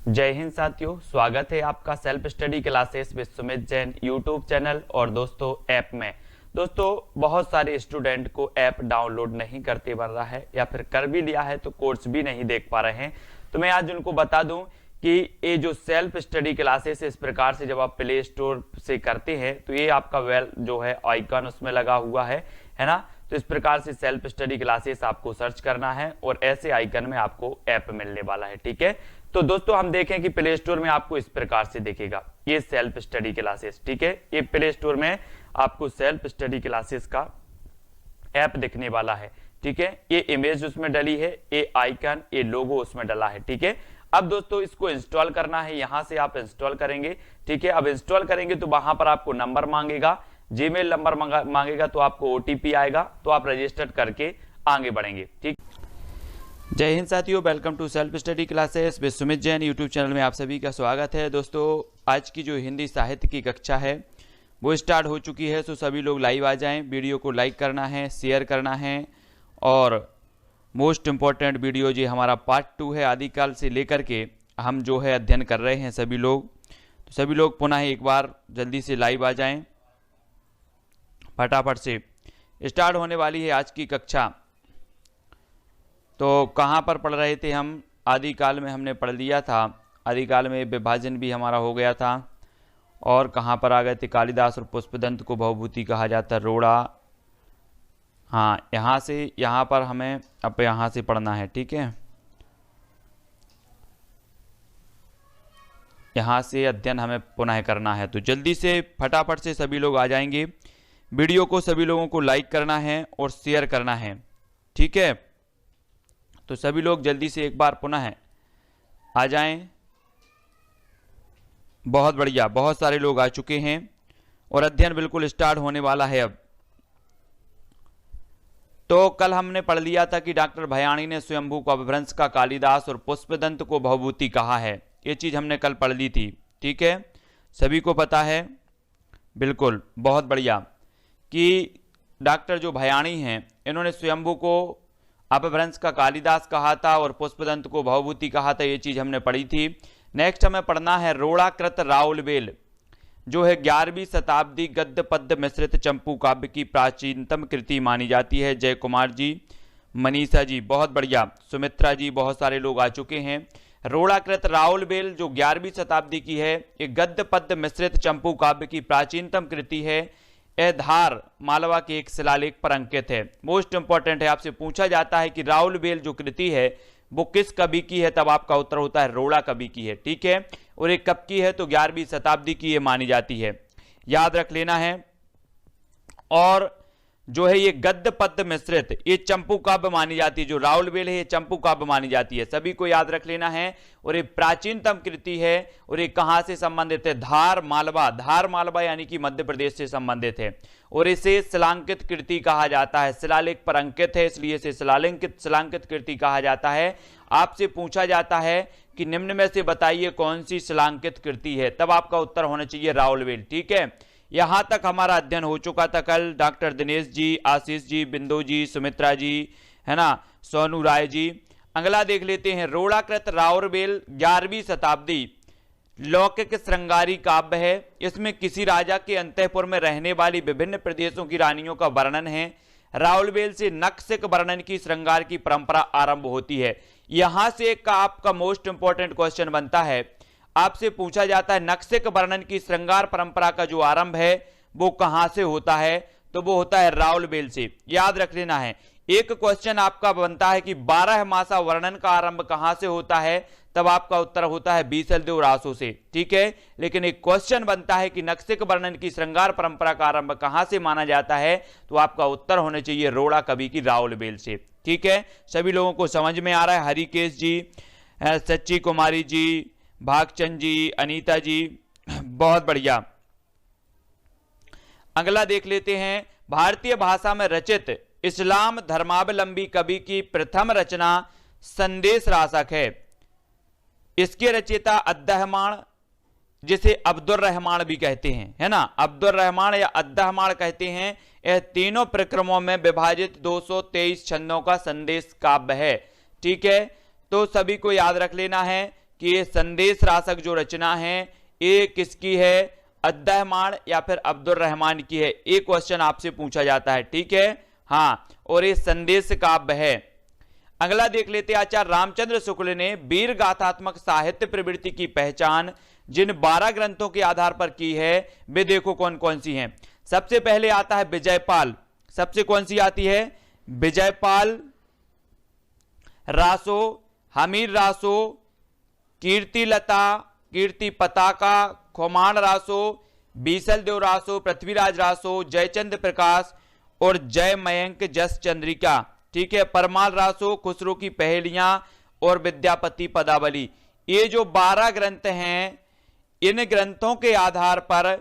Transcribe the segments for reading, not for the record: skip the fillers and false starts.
जय हिंद साथियों, स्वागत है आपका self study classes with Sumit Jain YouTube channel और दोस्तों ऐप में। दोस्तों बहुत सारे स्टूडेंट को ऐप डाउनलोड नहीं करते बन रहा है या फिर कर भी लिया है तो कोर्स भी नहीं देख पा रहे हैं। तो मैं आज उनको बता दूं कि ये जो सेल्फ स्टडी क्लासेस इस प्रकार से जब आप प्ले स्टोर से करते हैं तो ये आपका वेल जो है आइकन उसमें लगा हुआ है ना। तो इस प्रकार से सेल्फ स्टडी क्लासेस आपको सर्च करना है और ऐसे आइकन में आपको ऐप मिलने वाला है। ठीक है, तो दोस्तों हम देखें कि प्ले स्टोर में आपको इस प्रकार से दिखेगा ये सेल्फ स्टडी क्लासेस। ठीक है, ये प्ले स्टोर में आपको सेल्फ स्टडी क्लासेस का ऐप दिखने वाला है। ठीक है, ये इमेज उसमें डली है, ये आइकन, ये लोगो उसमें डला है। ठीक है, अब दोस्तों इसको इंस्टॉल करना है, यहां से आप इंस्टॉल करेंगे। ठीक है, अब इंस्टॉल करेंगे तो वहां पर आपको नंबर मांगेगा, जीमेल नंबर मांगेगा, तो आपको ओटीपी आएगा, तो आप रजिस्टर करके आगे बढ़ेंगे। ठीक, जय हिंद साथियों, welcome to self study classes with Sumit Jain YouTube channel में आप सभी का स्वागत है। दोस्तों आज की जो हिंदी साहित्य की कक्षा है वो स्टार्ट हो चुकी है, तो सभी लोग लाइव आ जाएं। वीडियो को लाइक करना है, शेयर करना है और मोस्ट इम्पॉर्टेंट वीडियो जी हमारा पार्ट 2 है, आदिकाल से लेकर के हम जो है अध्ययन कर रहे हैं सभी लोग। तो सभी लोग पुनः एक बार जल्दी से लाइव आ जाएं, फटाफट से स्टार्ट होने वाली है आज की कक्षा। तो कहाँ पर पढ़ रहे थे हम? आदिकाल में हमने पढ़ लिया था, आदिकाल में विभाजन भी हमारा हो गया था। और कहाँ पर आ गए थे? कालिदास और पुष्पदंत को भवभूति कहा जाता है, रोड़ा। हाँ, यहाँ से यहाँ पर हमें अब यहाँ से पढ़ना है। ठीक है, यहाँ से अध्ययन हमें पुनः करना है, तो जल्दी से फटाफट से सभी लोग आ जाएंगे। वीडियो को सभी लोगों को लाइक करना है और शेयर करना है। ठीक है, तो सभी लोग जल्दी से एक बार पुनः आ जाएं। बहुत बढ़िया, बहुत सारे लोग आ चुके हैं और अध्ययन बिल्कुल स्टार्ट होने वाला है अब। तो कल हमने पढ़ लिया था कि डॉक्टर भयाणी ने स्वयंभू को अपभ्रंश का, कालिदास और पुष्पदंत को भवभूति कहा है। ये चीज हमने कल पढ़ ली थी। ठीक है, सभी को पता है? बिल्कुल, बहुत बढ़िया। कि डॉक्टर जो भयाणी हैं इन्होंने स्वयंभू को अपभ्रंश का कालिदास कहा था और पुष्पदंत को भवभूति कहा था, ये चीज हमने पढ़ी थी। नेक्स्ट हमें पढ़ना है रोड़ाकृत राउलवेल, जो है 11वीं शताब्दी गद्य पद्य मिश्रित चंपू काव्य की प्राचीनतम कृति मानी जाती है। जय कुमार जी, मनीषा जी, बहुत बढ़िया, सुमित्रा जी, बहुत सारे लोग आ चुके हैं। रोड़ाकृत राउलवेल जो 11वीं शताब्दी की है, ये गद्य पद्य मिश्रित चंपू काव्य की प्राचीनतम कृति है। धार मालवा के एक शिलालेख पर अंकित है। मोस्ट इंपॉर्टेंट है, आपसे पूछा जाता है कि राउलवेल जो कृति है वो किस कवि की है, तब आपका उत्तर होता है रोड़ा कवि की है। ठीक है, और एक कब की है? तो 11वीं शताब्दी की ये मानी जाती है, याद रख लेना है। और जो है ये गद्य पद्य मिश्रित ये चंपू काव्य मानी जाती है, जो राउलवेल है ये चंपू काव्य मानी जाती है, सभी को याद रख लेना है। और ये प्राचीनतम कृति है और ये कहां से संबंधित है? धार मालवा, धार मालवा यानी कि मध्य प्रदेश से संबंधित है। और इसे शिलांकित कृति कहा जाता है, शिलालेख पर अंकित है इसलिए इसे शिलांकित कृति कहा जाता है। आपसे पूछा जाता है कि निम्न में से बताइए कौन सी शिलांकित कृति है, तब आपका उत्तर होना चाहिए राउलवेल। ठीक है, यहां तक हमारा अध्ययन हो चुका था कल। डॉक्टर दिनेश जी, आशीष जी, बिंदु जी, सुमित्रा जी, है ना, सोनू राय जी। अगला देख लेते हैं, रोड़ाकृत राउलवेल 11वीं शताब्दी लौकिक श्रृंगारी काव्य है। इसमें किसी राजा के अंतःपुर में रहने वाली विभिन्न प्रदेशों की रानियों का वर्णन है। राउलवेल से नक्सिक वर्णन की श्रृंगार की परंपरा आरंभ होती है। यहां से एक का आपका मोस्ट इंपॉर्टेंट क्वेश्चन बनता है, आपसे पूछा जाता है नक्सिक वर्णन की श्रृंगार परंपरा का जो आरंभ है वो कहां से होता है? तो वो होता है राउलवेल से, याद रख लेना है। एक क्वेश्चन आपका बनता है कि 12 मासा वर्णन का आरंभ कहां से होता है, तब आपका उत्तर होता है बीसलदेव रासो से। ठीक है, लेकिन एक क्वेश्चन बनता है कि नक्सिक वर्णन की श्रृंगार परंपरा का आरंभ कहां से माना जाता है, तो आपका उत्तर होना चाहिए रोड़ा कवि की राउलवेल से। ठीक है, सभी लोगों को समझ में आ रहा है? हरिकेश जी, सच्ची कुमारी जी, भागचंद जी, अनीता जी, बहुत बढ़िया। अगला देख लेते हैं, भारतीय भाषा में रचित इस्लाम धर्मावलंबी कवि की प्रथम रचना संदेश रासक है। इसके रचयिता अद्दहमाण, जिसे अब्दुर रहमान भी कहते हैं, है ना, अब्दुर रहमान या अद्दहमाण कहते हैं। यह तीनों प्रक्रमों में विभाजित 223 छंदों का संदेश काव्य है। ठीक है, तो सभी को याद रख लेना है कि ये संदेश रासक जो रचना है ये किसकी है, अद्दहमाण या फिर अब्दुल रहमान की है। एक क्वेश्चन आपसे पूछा जाता है, ठीक है। हाँ, और ये संदेश काव्य है। अगला देख लेते हैं, आचार्य रामचंद्र शुक्ल ने वीर गाथात्मक साहित्य प्रवृत्ति की पहचान जिन 12 ग्रंथों के आधार पर की है वे देखो कौन कौन सी हैं। सबसे पहले आता है विजयपाल। सबसे कौन सी आती है, विजयपाल रासो, हमीर रासो, कीर्तिलता, कीर्ति पताका, खोमाण रासो, बीसल देव रासो, पृथ्वीराज रासो, जयचंद प्रकाश और जय मयंक जस चंद्रिका, ठीक है। परमाल रासो, खुसरो की पहेलियां और विद्यापति पदावली। ये जो 12 ग्रंथ हैं, इन ग्रंथों के आधार पर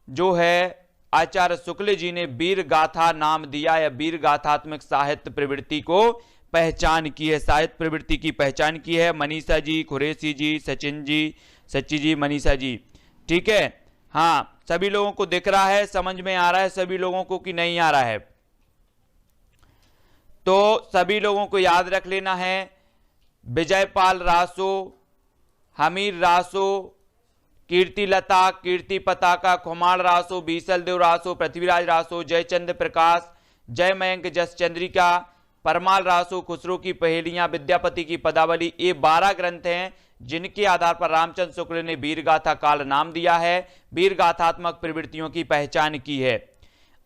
जो है आचार्य शुक्ल जी ने वीर गाथा नाम दिया या वीर गाथात्मक साहित्य प्रवृत्ति को पहचान की है, साहित्य प्रवृत्ति की पहचान की है। मनीषा जी, कुरैशी जी, सचिन जी, सच्ची जी, मनीषा जी, ठीक है। हाँ, सभी लोगों को दिख रहा है, समझ में आ रहा है सभी लोगों को कि नहीं आ रहा है? तो सभी लोगों को याद रख लेना है, विजयपाल रासो, हमीर रासो, कीर्तिलता, कीर्ति पताका, खोमाण रासो, बीसल देव रासो, पृथ्वीराज रासो, जयचंद प्रकाश, जय मयंक जस चंद्रिका, परमाल रासो, खुसरो की पहेलियां, विद्यापति की पदावली। ये 12 ग्रंथ हैं जिनके आधार पर रामचंद्र शुक्ल ने वीरगाथा काल नाम दिया है, वीरगाथात्मक प्रवृत्तियों की पहचान की है।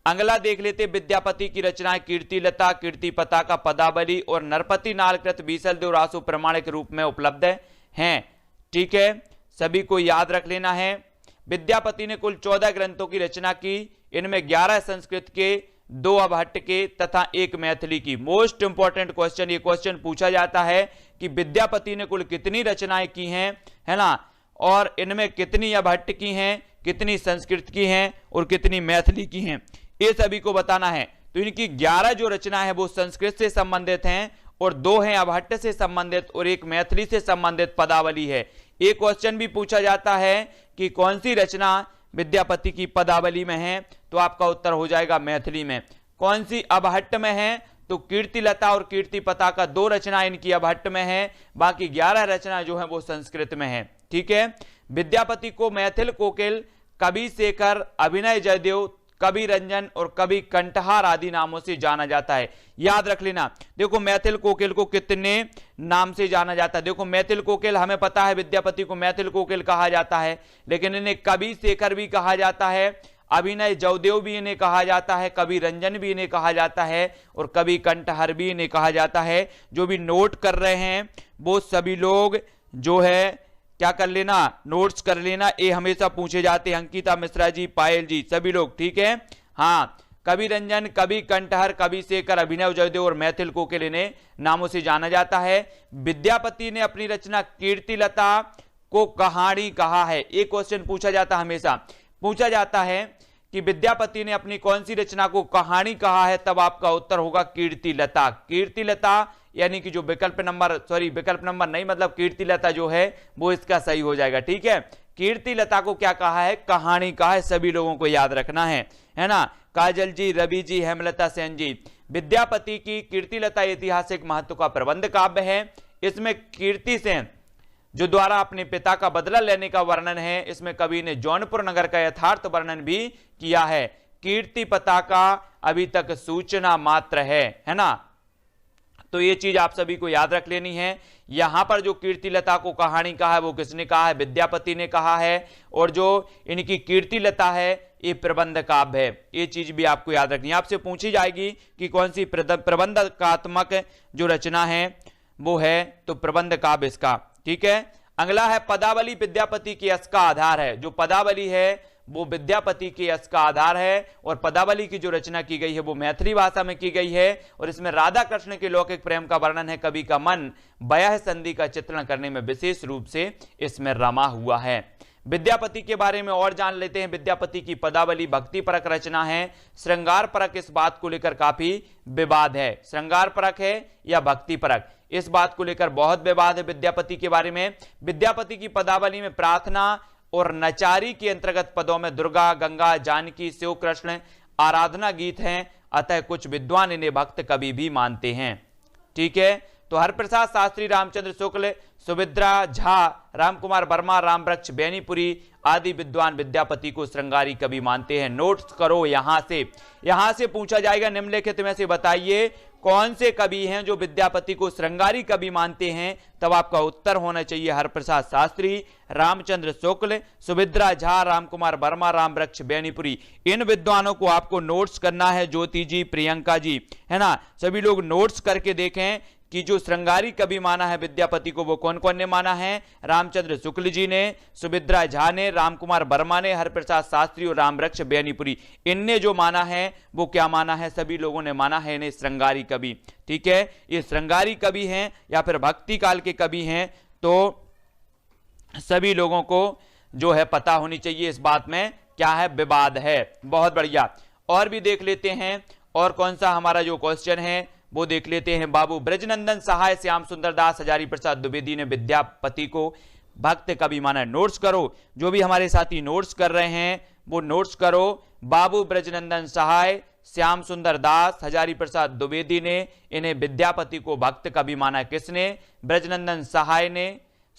अगला देख लेते, विद्यापति की रचनाएं कीर्तिलता, कीर्ति पताका, पदावली और नरपति नालकृत बीसल देव रासो प्रमाणिक रूप में उपलब्ध हैं, ठीक है। सभी को याद रख लेना है। विद्यापति ने कुल 14 ग्रंथों की रचना की, इनमें 11 संस्कृत के, 2 अभट्ट के तथा 1 मैथिली की। मोस्ट इंपॉर्टेंट क्वेश्चन, ये क्वेश्चन पूछा जाता है कि विद्यापति ने कुल कितनी रचनाएं की हैं, है ना, और इनमें कितनी अभट्ट की हैं, कितनी संस्कृत की हैं और कितनी मैथिली की हैं, ये सभी को बताना है। तो इनकी 11 जो रचना है वो संस्कृत से संबंधित हैं और 2 हैं अभट्ट से संबंधित और 1 मैथिली से संबंधित पदावली है। एक क्वेश्चन भी पूछा जाता है कि कौन सी रचना विद्यापति की पदावली में है, तो आपका उत्तर हो जाएगा मैथिली में। कौन सी अभट्ट में है, तो कीर्तिलता और कीर्ति पताका 2 रचना इनकी अभट्ट में है, बाकी 11 रचना जो है वो संस्कृत में है, ठीक है। विद्यापति को मैथिल कोकिल, कवि शेखर, अभिनय जयदेव, कवि रंजन और कवि कंठहार आदि नामों से जाना जाता है। याद रख लेना। देखो मैथिल कोकिल को कितने नाम से जाना जाता है। देखो मैथिल कोकिल हमें पता है, विद्यापति को मैथिल कोकिल कहा जाता है, लेकिन इन्हें कवि शेखर भी कहा जाता है, अभिनय जयदेव भी इन्हें कहा जाता है, कवि रंजन भी इन्हें कहा जाता है और कवि कंठहार भी इन्हें कहा जाता है। जो भी नोट कर रहे हैं वो सभी लोग जो है क्या कर लेना, नोट्स कर लेना, ये हमेशा पूछे जाते हैं। अंकिता मिश्रा जी, पायल जी, सभी लोग, ठीक है। हाँ, कवि रंजन, कवि कंठहार, कवि शेखर, अभिनव जयदेव और मैथिल कोकिल इन्हें नामों से जाना जाता है। विद्यापति ने अपनी रचना कीर्तिलता को कहानी कहा है। एक क्वेश्चन पूछा जाता है, हमेशा पूछा जाता है कि विद्यापति ने अपनी कौन सी रचना को कहानी कहा है, तब आपका उत्तर होगा कीर्तिलता। कीर्तिलता यानी कि जो विकल्प नंबर नहीं, मतलब कीर्तिलता जो है वो इसका सही हो जाएगा, ठीक है। कीर्तिलता को क्या कहा है, कहानी कहा है, सभी लोगों को याद रखना है ना। काजल जी, रवि जी, हेमलता सेन जी, विद्यापति की कीर्तिलता ऐतिहासिक महत्व का प्रबंध काव्य है। इसमें कीर्ति सेन जो द्वारा अपने पिता का बदला लेने का वर्णन है, इसमें कवि ने जौनपुर नगर का यथार्थ वर्णन भी किया है। कीर्ति पताका अभी तक सूचना मात्र है ना। तो ये चीज आप सभी को याद रख लेनी है। यहां पर जो कीर्तिलता को कहानी कहा है वो किसने कहा है, विद्यापति ने कहा है। और जो इनकी कीर्तिलता है ये प्रबंध काव्य है, ये चीज भी आपको याद रखनी है। आपसे पूछी जाएगी कि कौन सी प्रबंधकात्मक जो रचना है वो है, तो प्रबंध काव्य इसका, ठीक है। अगला है पदावली, विद्यापति के यश का आधार है। जो पदावली है वो विद्यापति के यश का आधार है और पदावली की जो रचना की गई है वो मैथिली भाषा में की गई है और इसमें राधा कृष्ण के लौकिक प्रेम का वर्णन है। कवि का मन वयः संधि का चित्रण करने में विशेष रूप से इसमें रमा हुआ है। विद्यापति के बारे में और जान लेते हैं। विद्यापति की पदावली भक्ति परक रचना है, श्रृंगार परक इस बात को लेकर काफी विवाद है। श्रृंगार परक है या भक्ति परक, इस बात को लेकर बहुत विवाद है विद्यापति के बारे में। विद्यापति की पदावली में प्रार्थना और नचारी के अंतर्गत पदों में दुर्गा, गंगा, जानकी, शिव, कृष्ण आराधना गीत हैं, अतः कुछ विद्वान इन्हें भक्त कवि भी मानते हैं, ठीक है। तो हरप्रसाद शास्त्री, रामचंद्र शुक्ल, सुभद्रा झा, रामकुमार वर्मा, रामवृक्ष बेनीपुरी आदि विद्वान विद्यापति को श्रृंगारी कवि मानते हैं। नोट्स करो यहां से पूछा जाएगा निम्नलिखित में से बताइए कौन से कवि हैं जो विद्यापति को श्रृंगारी कवि मानते हैं। तब आपका उत्तर होना चाहिए हरप्रसाद शास्त्री, रामचंद्र शुक्ल, सुभद्रा झा, रामकुमार वर्मा, रामवृक्ष बेनीपुरी। इन विद्वानों को आपको नोट्स करना है। ज्योति जी, प्रियंका जी, है ना, सभी लोग नोट्स करके देखें कि जो श्रृंगारी कवि माना है विद्यापति को वो कौन कौन ने माना है। रामचंद्र शुक्ल जी ने, सुभद्रा झा ने, रामकुमार वर्मा ने, हरप्रसाद शास्त्री और रामवृक्ष बेनीपुरी, इनने जो माना है वो क्या माना है, सभी लोगों ने माना है इन्हें श्रृंगारी कवि। ठीक है, ये श्रृंगारी कवि हैं या फिर भक्ति काल के कवि हैं, तो सभी लोगों को जो है पता होनी चाहिए इस बात में क्या है, विवाद है। बहुत बढ़िया, और भी देख लेते हैं और कौन सा हमारा जो क्वेश्चन है वो देख लेते हैं। बाबू ब्रजनंदन सहाय, श्याम सुंदर दास, हजारी प्रसाद द्विवेदी ने विद्यापति को भक्त कवि माना। नोट्स करो, जो भी हमारे साथी नोट्स कर रहे हैं वो नोट्स करो। बाबू ब्रजनंदन सहाय, श्याम सुंदर दास, हजारी प्रसाद द्विवेदी ने इन्हें विद्यापति को भक्त कवि माना। किसने? ब्रजनंदन सहाय ने,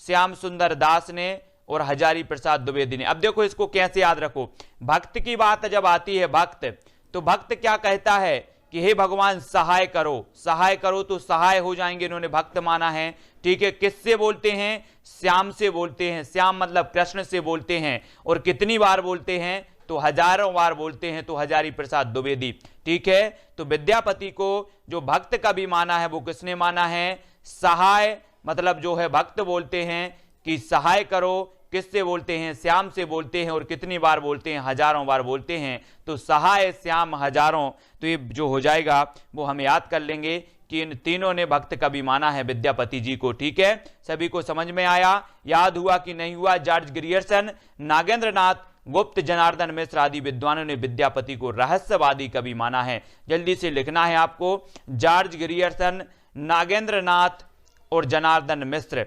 श्याम सुंदर दास ने और हजारी प्रसाद द्विवेदी ने। अब देखो इसको कैसे याद रखो, भक्त की बात जब आती है, भक्त, तो भक्त क्या कहता है कि हे भगवान सहाय करो, तो सहाय हो जाएंगे, इन्होंने भक्त माना है। ठीक है, किससे बोलते हैं? श्याम से बोलते हैं। श्याम मतलब कृष्ण से बोलते हैं, और कितनी बार बोलते हैं? तो हजारों बार बोलते हैं, तो हजारी प्रसाद द्विवेदी। ठीक है, तो विद्यापति को जो भक्त कवि माना है वो किसने माना है? सहाय मतलब जो है भक्त बोलते हैं कि सहाय करो, किससे बोलते हैं? श्याम से बोलते हैं, और कितनी बार बोलते हैं? हजारों बार बोलते हैं। तो सहाय, श्याम, हजारों, तो ये जो हो जाएगा वो हम याद कर लेंगे कि इन तीनों ने भक्त कवि माना है विद्यापति जी को। ठीक है, सभी को समझ में आया, याद हुआ कि नहीं हुआ? जॉर्ज ग्रियर्सन, नागेंद्र नाथ गुप्त, जनार्दन मिश्र आदि विद्वानों ने विद्यापति को रहस्यवादी कवि माना है। जल्दी से लिखना है आपको, जॉर्ज ग्रियर्सन, नागेंद्र नाथ और जनार्दन मिश्र।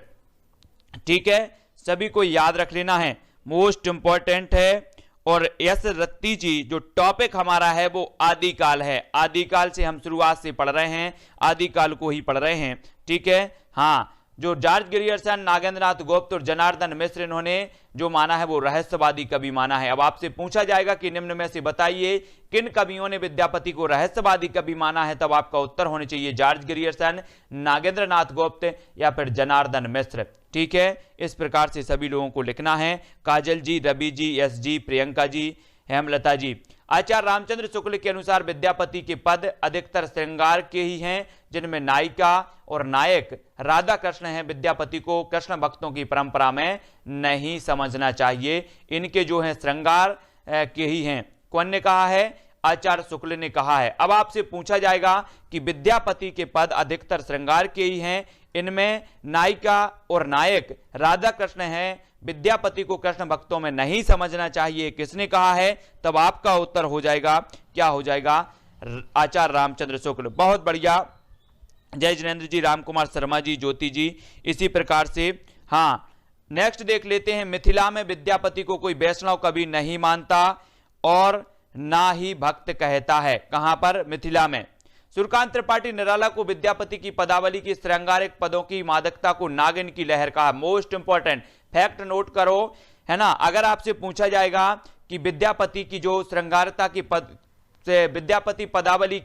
ठीक है, सभी को याद रख लेना है, मोस्ट इंपॉर्टेंट है। और एस रत्ती जी, जो टॉपिक हमारा है वो आदिकाल है। आदिकाल से हम शुरुआत से पढ़ रहे हैं, आदिकाल को ही पढ़ रहे हैं। ठीक है, हाँ, जो जॉर्ज ग्रियर्सन, नागेंद्रनाथ गुप्त और जनार्दन मिश्र, इन्होंने जो माना है वो रहस्यवादी कवि माना है। अब आपसे पूछा जाएगा कि निम्न में से बताइए किन कवियों ने विद्यापति को रहस्यवादी कवि माना है। तब आपका उत्तर होने चाहिए जॉर्ज ग्रियर्सन, नागेंद्रनाथ गुप्त या फिर जनार्दन मिश्र। ठीक है, इस प्रकार से सभी लोगों को लिखना है। काजल जी, रवि जी, एस जी, प्रियंका जी, हेमलता जी। आचार्य रामचंद्र शुक्ल के अनुसार विद्यापति के पद अधिकतर श्रृंगार के ही हैं, जिनमें नायिका और नायक राधा कृष्ण हैं। विद्यापति को कृष्ण भक्तों की परंपरा में नहीं समझना चाहिए, इनके जो हैं श्रृंगार के ही हैं। कौन ने कहा है? आचार्य शुक्ल ने कहा है। अब आपसे पूछा जाएगा कि विद्यापति के पद अधिकतर श्रृंगार के ही हैं, इनमें नायिका और नायक राधा कृष्ण हैं, विद्यापति को कृष्ण भक्तों में नहीं समझना चाहिए, किसने कहा है? तब आपका उत्तर हो जाएगा, क्या हो जाएगा? आचार्य रामचंद्र शुक्ल। बहुत बढ़िया, जय जिनेन्द्र जी, रामकुमार शर्मा जी, ज्योति जी। इसी प्रकार से हाँ, नेक्स्ट देख लेते हैं। मिथिला में विद्यापति को कोई वैष्णव कवि नहीं मानता और ना ही भक्त कहता है। कहां पर? मिथिला में। सूर्यकांत त्रिपाठी निराला को विद्यापति की पदावली की श्रृंगारिक पदों की मादकता को नागिन की लहर कहा। मोस्ट इंपॉर्टेंट फैक्ट नोट करो, है ना। अगर आपसे पूछा जाएगा कि विद्यापति की जो श्रृंगारता की पद से विद्यापति पदावली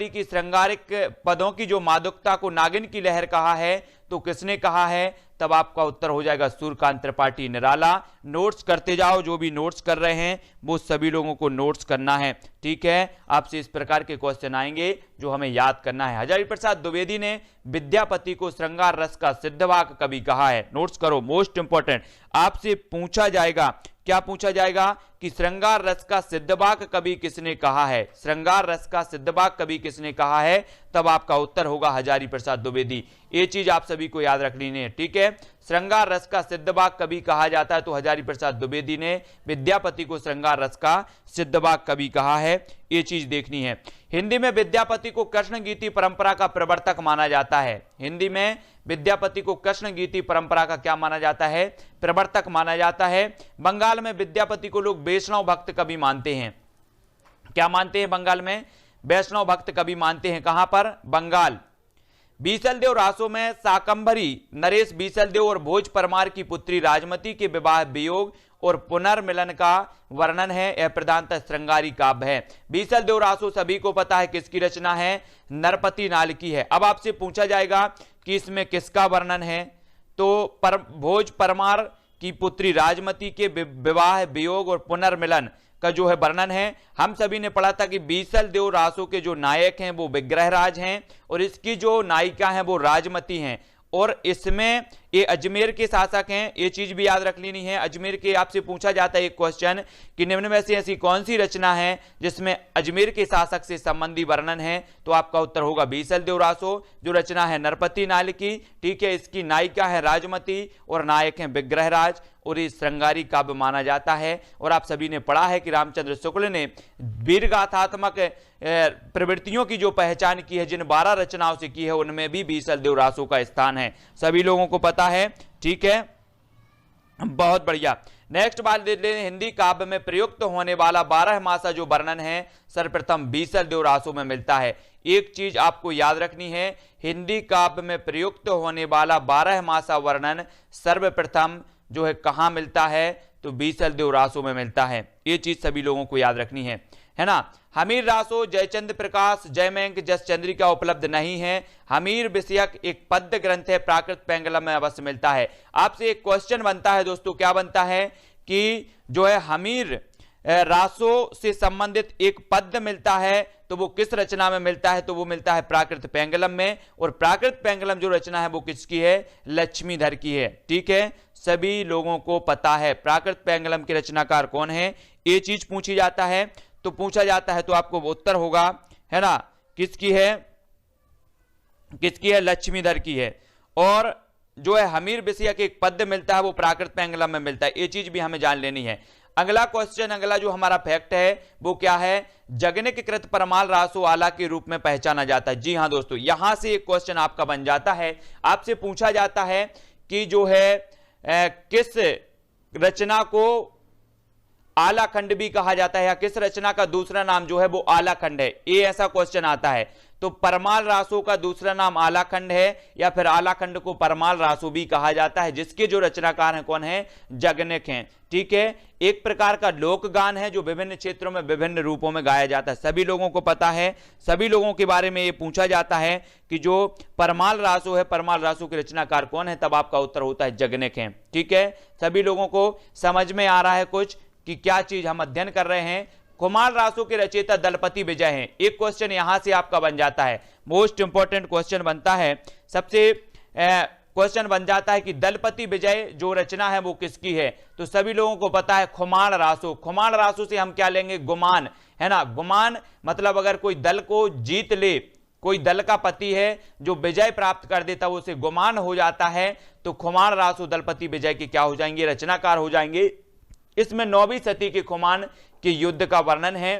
की श्रृंगारिक पदों की जो मादकता को नागिन की लहर कहा है, तो किसने कहा है? तब आपका उत्तर हो जाएगा सूर्यकांत त्रिपाठी निराला। नोट्स करते जाओ, जो भी नोट्स कर रहे हैं वो सभी लोगों को नोट्स करना है। ठीक है, आपसे इस प्रकार के क्वेश्चन आएंगे जो हमें याद करना है। हजारी प्रसाद द्विवेदी ने विद्यापति को श्रृंगार रस का सिद्धवाक कवि कहा है। नोट्स करो, मोस्ट इंपॉर्टेंट। आपसे पूछा जाएगा, क्या पूछा जाएगा कि श्रृंगार रस का सिद्धवाक कवि किसने कहा है? श्रृंगार रस का सिद्धवाक कवि किसने कहा है? तब आपका उत्तर होगा हजारी प्रसाद द्विवेदी। ये चीज आप सभी को याद रखनी है। ठीक है, श्रृंगार रस का सिद्धवाक कवि कहा जाता है, तो हजारी प्रसाद द्विवेदी ने विद्यापति को श्रृंगार रस का सिद्धवाक कवि कहा है। ये चीज देखनी है। हिंदी में विद्यापति को कृष्ण गीति परंपरा का प्रवर्तक माना जाता है। हिंदी में विद्यापति को कृष्ण गीति परंपरा का क्या माना जाता है? प्रवर्तक माना जाता है। बंगाल में विद्यापति को लोग वैष्णव भक्त कवि मानते हैं। क्या मानते हैं? बंगाल में वैष्णव भक्त कवि मानते हैं। कहां पर? बंगाल। बीसलदेव रासो में शाकंभरी नरेश बीसलदेव और भोज परमार की पुत्री राजमती के विवाह वियोग और पुनर्मिलन का वर्णन है। यह प्रधानतः श्रृंगारी काव्य है। बीसलदेव रासो सभी को पता है किसकी रचना है, नरपति नाल की है। अब आपसे पूछा जाएगा कि इसमें किसका वर्णन है, तो भोज परमार की पुत्री राजमती के विवाह वियोग और पुनर्मिलन का जो है वर्णन है। हम सभी ने पढ़ा था कि बीसलदेव रासो के जो नायक हैं वो विग्रहराज हैं और इसकी जो नायिका हैं वो राजमती हैं और इसमें ये अजमेर के शासक हैं। ये चीज भी याद रख लेनी है। अजमेर के आपसे पूछा जाता है एक क्वेश्चन कि निम्न में से ऐसी कौन सी रचना है जिसमें अजमेर के शासक से संबंधी वर्णन है, तो आपका उत्तर होगा बीसलदेव रासो। जो रचना है नरपति नाल की, ठीक है, इसकी नायिका है राजमती और नायक हैं विग्रहराज और ये श्रृंगारी काव्य माना जाता है। और आप सभी ने पढ़ा है कि रामचंद्र शुक्ल ने वीरगाथात्मक प्रवृत्तियों की जो पहचान की है, जिन 12 रचनाओं से की है, उनमें भी बीसलदेव रासो का स्थान है। सभी लोगों को पता है, ठीक है, बहुत बढ़िया। नेक्स्ट बात देख लेते हैं, हिंदी काव्य में प्रयुक्त होने वाला 12 मासा जो वर्णन है सर्वप्रथम बीसलदेव रासो में मिलता है। एक चीज आपको याद रखनी है, हिंदी काव्य में प्रयुक्त होने वाला 12 मासा वर्णन सर्वप्रथम जो है कहां मिलता है, तो बीसलदेव रासो में मिलता है। ये चीज सभी लोगों को याद रखनी है ना। हमीर रासो जयचंद्र प्रकाश जयमंक जस चंद्रिका उपलब्ध नहीं है। हमीर विषयक एक पद्य ग्रंथ है, प्राकृत पेंगलम में अवश्य मिलता है। आपसे एक क्वेश्चन बनता है दोस्तों, क्या बनता है कि जो है हमीर रासो से संबंधित एक पद्य मिलता है, तो वो किस रचना में मिलता है, तो वो मिलता है प्राकृत पेंगलम में। और प्राकृत पेंगलम जो रचना है वो किसकी है, लक्ष्मीधर की है। ठीक है, सभी लोगों को पता है प्राकृत पेंगलम के रचनाकार कौन है, ये चीज पूछी जाता है। तो पूछा जाता है तो आपको उत्तर होगा, है ना, किसकी है, लक्ष्मीधर की है। और जो है हमीर विषयक एक पद्य मिलता है वो प्राकृत पेंगलम में मिलता है। ये चीज भी हमें जान लेनी है। अगला क्वेश्चन, अगला जो हमारा फैक्ट है वो क्या है, जगनिक कृत परमाल रासो आला के रूप में पहचाना जाता है। जी हाँ दोस्तों, यहां से एक क्वेश्चन आपका बन जाता है। आपसे पूछा जाता है कि जो है किस रचना को आला खंड भी कहा जाता है, या किस रचना का दूसरा नाम जो है वो आला खंड है, ये ऐसा क्वेश्चन आता है। तो परमाल रासो का दूसरा नाम आला खंड है, या फिर आला खंड को परमाल रासो भी कहा जाता है, जिसके जो रचनाकार हैं कौन है, जगनिक हैं। ठीक है, एक प्रकार का लोक गान है जो विभिन्न क्षेत्रों में विभिन्न रूपों में गाया जाता है। सभी लोगों को पता है, सभी लोगों के बारे में ये पूछा जाता है कि जो परमाल रासो है, परमाल रासो के रचनाकार कौन है, तब आपका उत्तर होता है जगनिक हैं। ठीक है, सभी लोगों को समझ में आ रहा है कुछ कि क्या चीज हम अध्ययन कर रहे हैं। कुमार रासो के रचयिता दलपति विजय हैं। एक क्वेश्चन यहां से आपका बन जाता है, मोस्ट इंपॉर्टेंट क्वेश्चन बनता है, सबसे क्वेश्चन बन जाता है कि दलपति विजय जो रचना है वो किसकी है। तो सभी लोगों को पता है खुमाण रासो। खुमाण रासो से हम क्या लेंगे, गुमान, है ना। गुमान मतलब अगर कोई दल को जीत ले, कोई दल का पति है जो विजय प्राप्त कर देता है, उसे गुमान हो जाता है। तो खुमाण रासो दलपति विजय के क्या हो जाएंगे, रचनाकार हो जाएंगे। इसमें 9वीं सदी के खुमान के युद्ध का वर्णन है।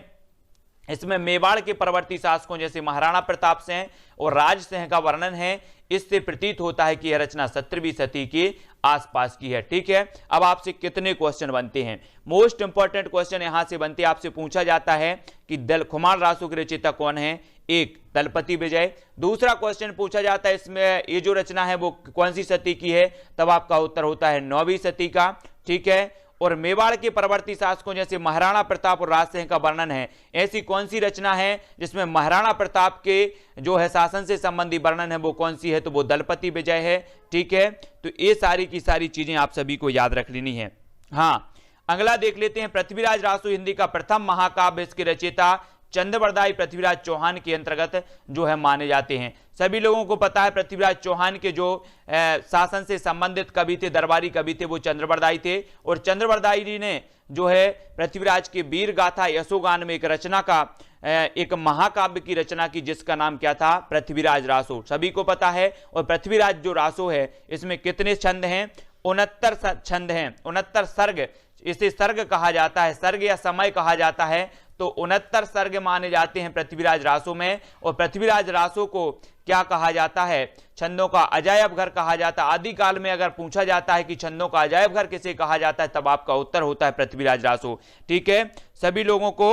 इसमें मेवाड़ के परवर्ती शासकों जैसे महाराणा प्रताप सिंह और राज सिंह का वर्णन है। इससे प्रतीत होता है कि यह रचना 17वीं सदी के आसपास की है। ठीक है, अब आपसे कितने क्वेश्चन बनते हैं, मोस्ट इंपॉर्टेंट क्वेश्चन यहां से बनते हैं। आपसे पूछा जाता है कि खुमाण रासो के रचयिता कौन है, एक दलपति विजय। दूसरा क्वेश्चन पूछा जाता है इसमें ये जो रचना है वो कौन सी सदी की है, तब आपका उत्तर होता है 9वीं सदी का। ठीक है, और मेवाड़ के परवर्ती शासकों जैसे महाराणा प्रताप और राज सिंह का वर्णन है। ऐसी कौन सी रचना है जिसमें महाराणा प्रताप के जो है शासन से संबंधी वर्णन है वो कौन सी है, तो वो दलपति विजय है। ठीक है, तो ये सारी की सारी चीजें आप सभी को याद रख लेनी है। हाँ, अगला देख लेते हैं, पृथ्वीराज रासो हिंदी का प्रथम महाकाव्य, इसके रचयिता चंद्रबरदाई पृथ्वीराज चौहान के अंतर्गत जो है माने जाते हैं। सभी लोगों को पता है पृथ्वीराज चौहान के जो शासन से संबंधित कवि थे, दरबारी कवि थे, वो चंद्रबरदाई थे। और चंद्रबरदाई जी ने जो है पृथ्वीराज के वीर गाथा यशोगान में एक रचना का एक महाकाव्य की रचना की, जिसका नाम क्या था, पृथ्वीराज रासो। सभी को पता है। और पृथ्वीराज जो रासो है इसमें कितने छंद हैं, 69 छंद हैं, 69 सर्ग, इसे सर्ग कहा जाता है, सर्ग या समय कहा जाता है। तो 69 सर्ग माने जाते हैं पृथ्वीराज रासो में। और पृथ्वीराज रासो को क्या कहा जाता है, छंदों का अजायब घर कहा जाता है। आदिकाल में अगर पूछा जाता है कि छंदों का अजायब घर किसे कहा जाता है, तब आपका उत्तर होता है पृथ्वीराज रासो। ठीक है, सभी लोगों को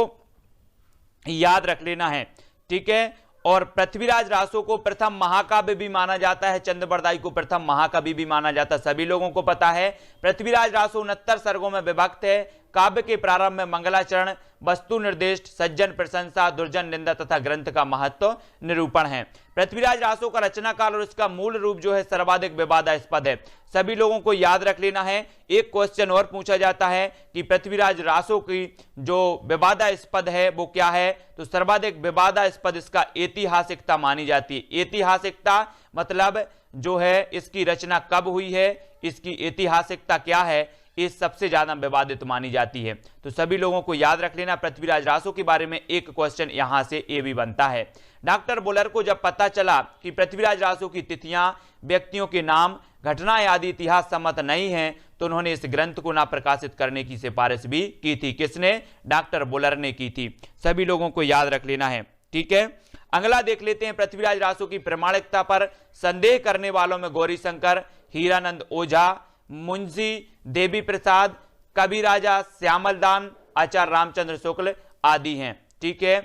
याद रख लेना है। ठीक है, और पृथ्वीराज रासो को प्रथम महाकाव्य भी माना जाता है, चंद्रबरदाई को प्रथम महाकवि भी माना जाता है, सभी लोगों को पता है। पृथ्वीराज रासो 69 सर्गों में विभक्त है। काव्य के प्रारंभ में मंगलाचरण, वस्तु निर्दिष्ट, सज्जन प्रशंसा, दुर्जन निंदा तथा ग्रंथ का महत्व निरूपण है। पृथ्वीराज रासो का रचना काल और इसका मूल रूप जो है सर्वाधिक विवादास्पद है, सभी लोगों को याद रख लेना है। एक क्वेश्चन और पूछा जाता है कि पृथ्वीराज रासो की जो विवादास्पद है वो क्या है, तो सर्वाधिक विवादास्पद इसका ऐतिहासिकता मानी जाती है। ऐतिहासिकता मतलब जो है इसकी रचना कब हुई है, इसकी ऐतिहासिकता क्या है, ये सबसे ज्यादा विवादित मानी जाती है। तो सभी लोगों को याद रख लेना, पृथ्वीराज रासो के बारे में एक क्वेश्चन यहां से ये भी बनता है। डॉक्टर बुलर को जब पता चला कि पृथ्वीराज रासो की तिथियां, व्यक्तियों के नाम, घटनाएं आदि इतिहास सम्मत नहीं है, तो उन्होंने इस ग्रंथ को ना प्रकाशित करने की सिफारिश भी की थी। किसने? डॉक्टर बुलर ने की थी। सभी लोगों को याद रख लेना है, ठीक है। अगला देख लेते हैं, पृथ्वीराज रासो की प्रामाणिकता पर संदेह करने वालों में गौरी शंकर, हीरानंद ओझा, मुंशी देवी प्रसाद, कवि राजा श्यामलदान, आचार्य रामचंद्र शुक्ल आदि हैं, ठीक है।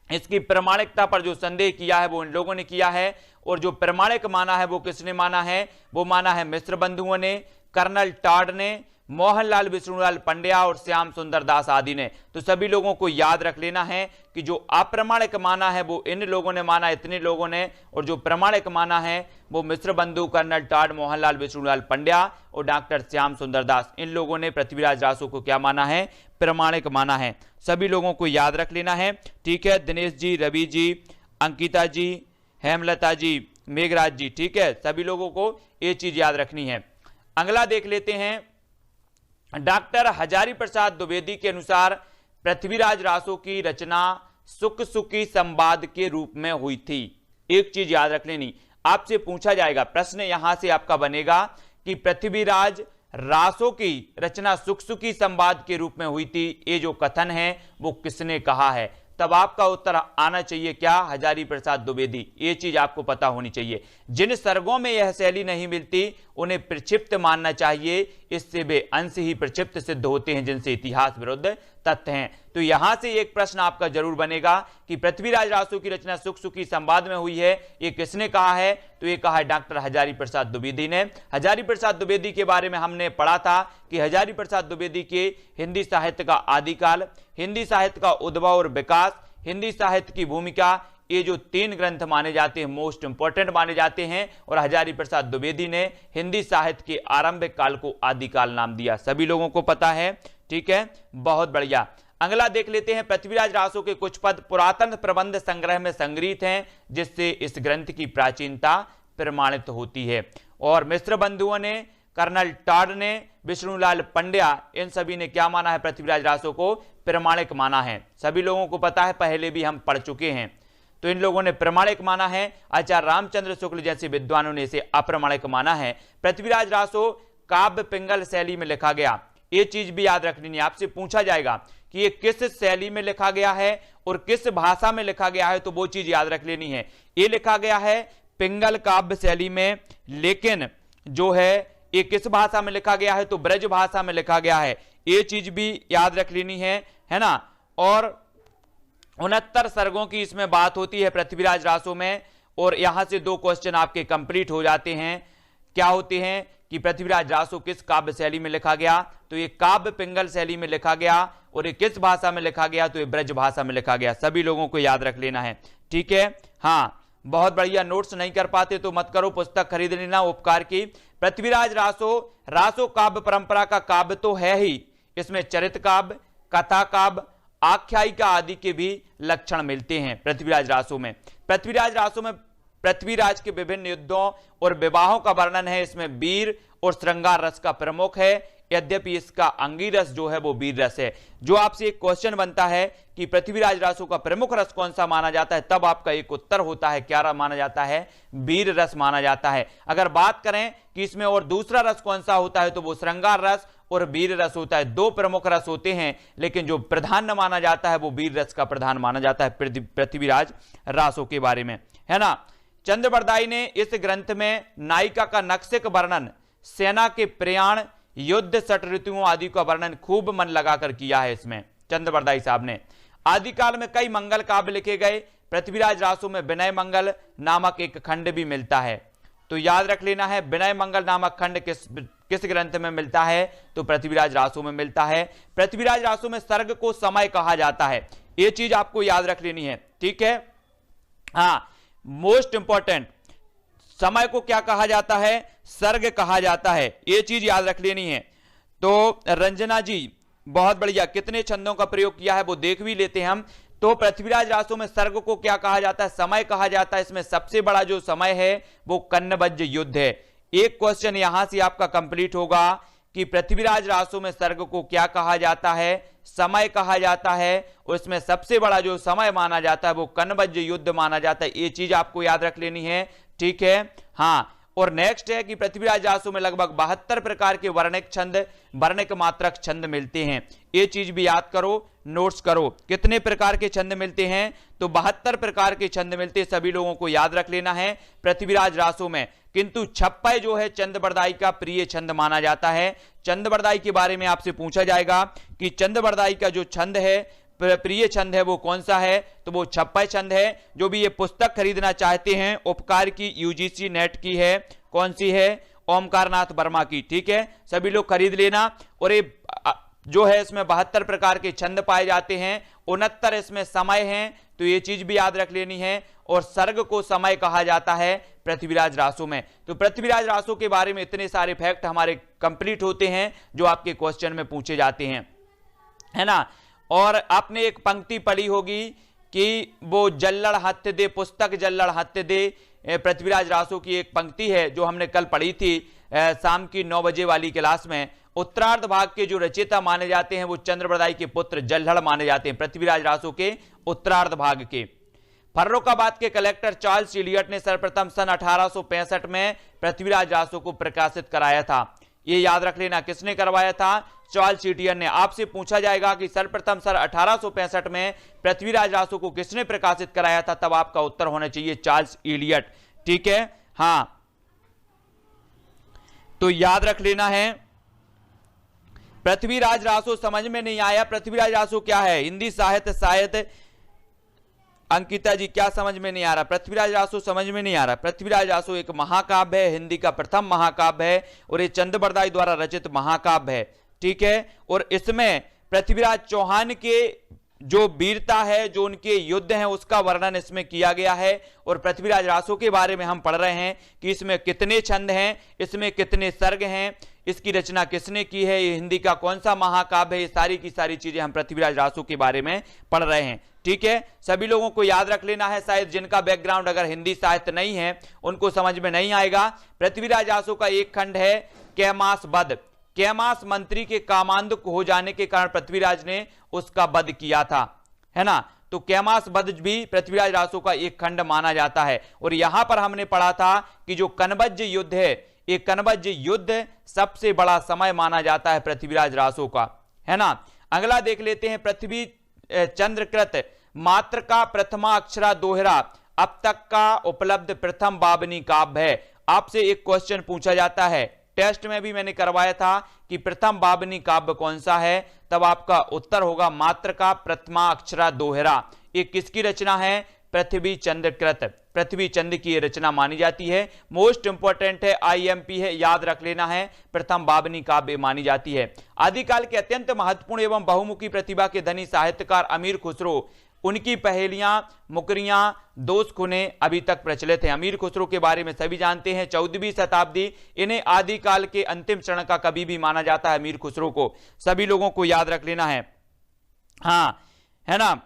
इसकी प्रामाणिकता पर जो संदेह किया है वो इन लोगों ने किया है, और जो प्रामाणिक माना है वो किसने माना है? वो माना है मिश्र बंधुओं ने, कर्नल टॉड ने, मोहनलाल विष्णुलाल पंड्या और श्याम सुंदर दास आदि ने। तो सभी लोगों को याद रख लेना है कि जो अप्रमाणिक माना है वो इन लोगों ने माना, इतने लोगों ने, और जो प्रमाणिक माना है वो मिश्र बंधु, कर्नल टॉड, मोहनलाल विष्णुलाल पंड्या और डॉक्टर श्याम सुंदर दास, इन लोगों ने पृथ्वीराज रासो को क्या माना है? प्रमाणिक माना है। सभी लोगों को याद रख लेना है, ठीक है। दिनेश जी, रवि जी, अंकिता जी, हेमलता जी, मेघराज जी, ठीक है। सभी लोगों को ये चीज याद रखनी है। अगला देख लेते हैं, डॉक्टर हजारी प्रसाद द्विवेदी के अनुसार पृथ्वीराज रासो की रचना सुख सुखी संवाद के रूप में हुई थी। एक चीज याद रख लेनी, आपसे पूछा जाएगा प्रश्न यहां से आपका बनेगा कि पृथ्वीराज रासो की रचना सुख सुखी संवाद के रूप में हुई थी, ये जो कथन है वो किसने कहा है? तब आपका उत्तर आना चाहिए क्या? हजारी प्रसाद द्विवेदी। ये चीज आपको पता होनी चाहिए। जिन सर्गों में यह शैली नहीं मिलती उन्हें प्रक्षिप्त मानना चाहिए, इससे वे अंश ही प्रक्षिप्त सिद्ध होते हैं जिनसे इतिहास विरुद्ध तथ्य हैं। तो यहां से एक प्रश्न आपका जरूर बनेगा कि पृथ्वीराज रासो की रचना सुख सुखी संवाद में हुई है, ये किसने कहा है? तो ये कहा है डॉक्टर हजारी प्रसाद द्विवेदी ने। हजारी प्रसाद द्विवेदी के बारे में हमने पढ़ा था कि हजारी प्रसाद द्विवेदी के हिंदी साहित्य का आदिकाल, हिंदी साहित्य का उद्भव और विकास, हिंदी साहित्य की भूमिका, ये जो 3 ग्रंथ माने जाते हैं, मोस्ट इंपोर्टेंट माने जाते हैं, और हजारी प्रसाद द्विवेदी ने हिंदी साहित्य के आरंभिक काल को आदिकाल नाम दिया। सभी लोगों को पता है, ठीक है, बहुत बढ़िया। अगला देख लेते हैं, पृथ्वीराज रासो के कुछ पद पुरातन प्रबंध संग्रह में संग्रहित हैं, जिससे इस ग्रंथ की प्राचीनता प्रमाणित होती है। और मिश्र बंधुओं ने, कर्नल टॉड ने, विष्णुलाल पंड्या, इन सभी ने क्या माना है? पृथ्वीराज रासो को प्रमाणिक माना है। सभी लोगों को पता है, पहले भी हम पढ़ चुके हैं। तो इन लोगों ने प्रमाणिक माना है। आचार्य रामचंद्र शुक्ल जैसे विद्वानों ने इसे अप्रमाणिक माना है। पृथ्वीराज रासो काव्य पिंगल शैली में लिखा गया, ये चीज भी याद रखनी है। आपसे पूछा जाएगा कि ये किस शैली में लिखा गया है और किस भाषा में लिखा गया है, तो वो चीज याद रख लेनी है। ये लिखा गया है पिंगल काव्य शैली में, लेकिन जो है ये किस भाषा में लिखा गया है? तो ब्रज भाषा में लिखा गया है। ये चीज भी याद रख लेनी है ना। और 69 सर्गों की इसमें बात होती है पृथ्वीराज रासो में, और यहां से 2 क्वेश्चन आपके कंप्लीट हो जाते हैं। क्या होते हैं कि पृथ्वीराज रासो किस काव्य शैली में लिखा गया? तो ये काव्य पिंगल शैली में लिखा गया। और ये किस भाषा में लिखा गया? तो ये ब्रज भाषा में लिखा गया। सभी लोगों को याद रख लेना है, ठीक है। हाँ, बहुत बढ़िया। नोट्स नहीं कर पाते तो मत करो, पुस्तक खरीद लेना उपकार की। पृथ्वीराज रासो काव्य परंपरा का काव्य तो है ही, इसमें चरित काव्य, कथा काव्य, आख्यायिका आदि के भी लक्षण मिलते हैं पृथ्वीराज रासो में। पृथ्वीराज रासो में पृथ्वीराज के विभिन्न युद्धों और विवाहों का वर्णन है। इसमें वीर और श्रृंगार रस का प्रमुख है, यद्यपि इसका अंगी रस जो है वो वीर रस है। जो आपसे एक क्वेश्चन बनता है कि पृथ्वीराज रासो का प्रमुख रस कौन सा माना जाता है, तब आपका एक उत्तर होता है, क्या माना जाता है? वीर रस माना जाता है। अगर बात करें कि इसमें और दूसरा रस कौन सा होता है, तो वो श्रृंगार रस और वीर रस होता है। 2 प्रमुख रस होते हैं, लेकिन जो प्रधान माना जाता है वो वीर रस का प्रधान माना जाता है पृथ्वीराज रासो के बारे में, है ना। चंद्रबरदाई ने इस ग्रंथ में नायिका का नक्सिक वर्णन, सेना के प्रयाण, युद्ध, सट ऋतुओं आदि का वर्णन खूब मन लगाकर किया है। इसमें चंद्रबरदाई साहब ने आदिकाल में कई मंगल काव्य लिखे गए, पृथ्वीराज रासो में विनय मंगल नामक एक खंड भी मिलता है। तो याद रख लेना है, विनय मंगल नामक खंड किस ग्रंथ में मिलता है? तो पृथ्वीराज रासो में मिलता है। पृथ्वीराज रासो में सर्ग को समय कहा जाता है, यह चीज आपको याद रख लेनी है, ठीक है। हाँ, मोस्ट इंपॉर्टेंट, समय को क्या कहा जाता है? सर्ग कहा जाता है, यह चीज याद रख लेनी है। तो रंजना जी बहुत बढ़िया, कितने छंदों का प्रयोग किया है वो देख भी लेते हैं हम। तो पृथ्वीराज रासो में सर्ग को क्या कहा जाता है? समय कहा जाता है। इसमें सबसे बड़ा जो समय है वो कन्नबज्ज युद्ध है। एक क्वेश्चन यहां से आपका कंप्लीट होगा कि पृथ्वीराज रासो में सर्ग को क्या कहा जाता है? समय कहा जाता है, और इसमें सबसे बड़ा जो समय माना जाता है वो कन्नबज्ज युद्ध माना जाता है। ये चीज आपको याद रख लेनी है, ठीक है। हाँ, और नेक्स्ट है कि पृथ्वीराज रासो में लगभग 72 प्रकार के वर्णिक छंद, वर्णिक मात्रक छंद मिलते हैं। ये चीज भी याद करो, नोट्स करो, कितने प्रकार के छंद मिलते हैं? तो 72 प्रकार के छंद मिलते हैं, सभी लोगों को याद रख लेना है पृथ्वीराज रासो में। किंतु छप्पय जो है चंद्रबरदाई का प्रिय छंद माना जाता है। चंद्रबरदाई के बारे में आपसे पूछा जाएगा कि चंद्रबरदाई का जो छंद है, प्रिय छंद है, वो कौन सा है? तो वो छप्पय छंद है। जो भी ये पुस्तक खरीदना चाहते हैं, उपकार की यूजीसी नेट की है, कौन सी है? ओमकारनाथ वर्मा की, ठीक है, सभी लोग खरीद लेना। और ये जो है इसमें 72 प्रकार के छंद पाए जाते हैं, 69 इसमें समय हैं, तो ये चीज भी याद रख लेनी है। और सर्ग को समय कहा जाता है पृथ्वीराज रासो में। तो पृथ्वीराज रासो के बारे में इतने सारे फैक्ट हमारे कंप्लीट होते हैं जो आपके क्वेश्चन में पूछे जाते हैं, है ना। और आपने एक पंक्ति पढ़ी होगी कि वो जल्लड़ हत्य दे, पुस्तक जल्लड़ हत्य दे, पृथ्वीराज रासो की एक पंक्ति है जो हमने कल पढ़ी थी शाम की 9 बजे वाली क्लास में। उत्तरार्ध भाग के जो रचयिता माने जाते हैं वो चंद्रबरदाई के पुत्र जल्लड़ माने जाते हैं, पृथ्वीराज रासो के उत्तरार्ध भाग के। फर्रुखाबाद के कलेक्टर चार्ल्स इलियट ने सर्वप्रथम सन 1865 में पृथ्वीराज रासो को प्रकाशित कराया था। ये याद रख लेना, किसने करवाया था? चार्ल्स इलियट ने। आपसे पूछा जाएगा कि सर्वप्रथम सन 1865 में पृथ्वीराज रासो को किसने प्रकाशित कराया था, तब आपका उत्तर होना चाहिए चार्ल्स इलियट, ठीक है। हाँ, तो याद रख लेना है। पृथ्वीराज रासो समझ में नहीं आया, पृथ्वीराज रासो क्या है? हिंदी साहित्य, शायद अंकिता जी क्या समझ में नहीं आ रहा? पृथ्वीराज रासो समझ में नहीं आ रहा। पृथ्वीराज रासो एक महाकाव्य है, हिंदी का प्रथम महाकाव्य है, और ये चंद्रबरदाई द्वारा रचित महाकाव्य है, ठीक है। और इसमें पृथ्वीराज चौहान के जो वीरता है, जो उनके युद्ध हैं, उसका वर्णन इसमें किया गया है। और पृथ्वीराज रासो के बारे में हम पढ़ रहे हैं कि इसमें कितने छंद हैं, इसमें कितने सर्ग हैं, इसकी रचना किसने की है, ये हिंदी का कौन सा महाकाव्य है, ये सारी की सारी चीजें हम पृथ्वीराज रासो के बारे में पढ़ रहे हैं, ठीक है। सभी लोगों को याद रख लेना है, शायद जिनका बैकग्राउंड अगर हिंदी साहित्य नहीं है उनको समझ में नहीं आएगा। पृथ्वीराज रासो का एक खंड है कैमास वध। कैमास मंत्री के कामांधक हो जाने के कारण पृथ्वीराज ने उसका वध किया था, है ना। तो कैमास वध भी पृथ्वीराज रासो का एक खंड माना जाता है। और यहां पर हमने पढ़ा था कि जो कन्नबज्ज युद्ध है, एक कन्नबज्ज युद्ध सबसे बड़ा समय माना जाता है पृथ्वीराज रासो का, है ना। अगला देख लेते हैं, पृथ्वी चंद्रकृत मात्र का प्रथमा अक्षरा दोहरा अब तक का उपलब्ध प्रथम बाबनी काव्य है। आपसे एक क्वेश्चन पूछा जाता है, टेस्ट में भी मैंने करवाया था कि प्रथम बाबनी काव्य कौन सा है, तब आपका उत्तर होगा मात्र का प्रथमा अक्षरा दोहरा। ये किसकी रचना है? पृथ्वी चंद्रकृत, पृथ्वी चंद्र की रचना मानी जाती है। मोस्ट इंपॉर्टेंट है, आईएमपी है, याद रख लेना है, प्रथम बाबनी काव्य मानी जाती है। आदिकाल के अत्यंत महत्वपूर्ण एवं बहुमुखी प्रतिभा के धनी साहित्यकार अमीर खुसरो, उनकी पहेलियां, मुकरियां, दोष खुने अभी तक प्रचलित हैं। अमीर खुसरो के बारे में सभी जानते हैं, 14वीं शताब्दी, इन्हें आदिकाल के अंतिम चरण का कवि भी माना जाता है अमीर खुसरो को, सभी लोगों को याद रख लेना है, हाँ, है ना।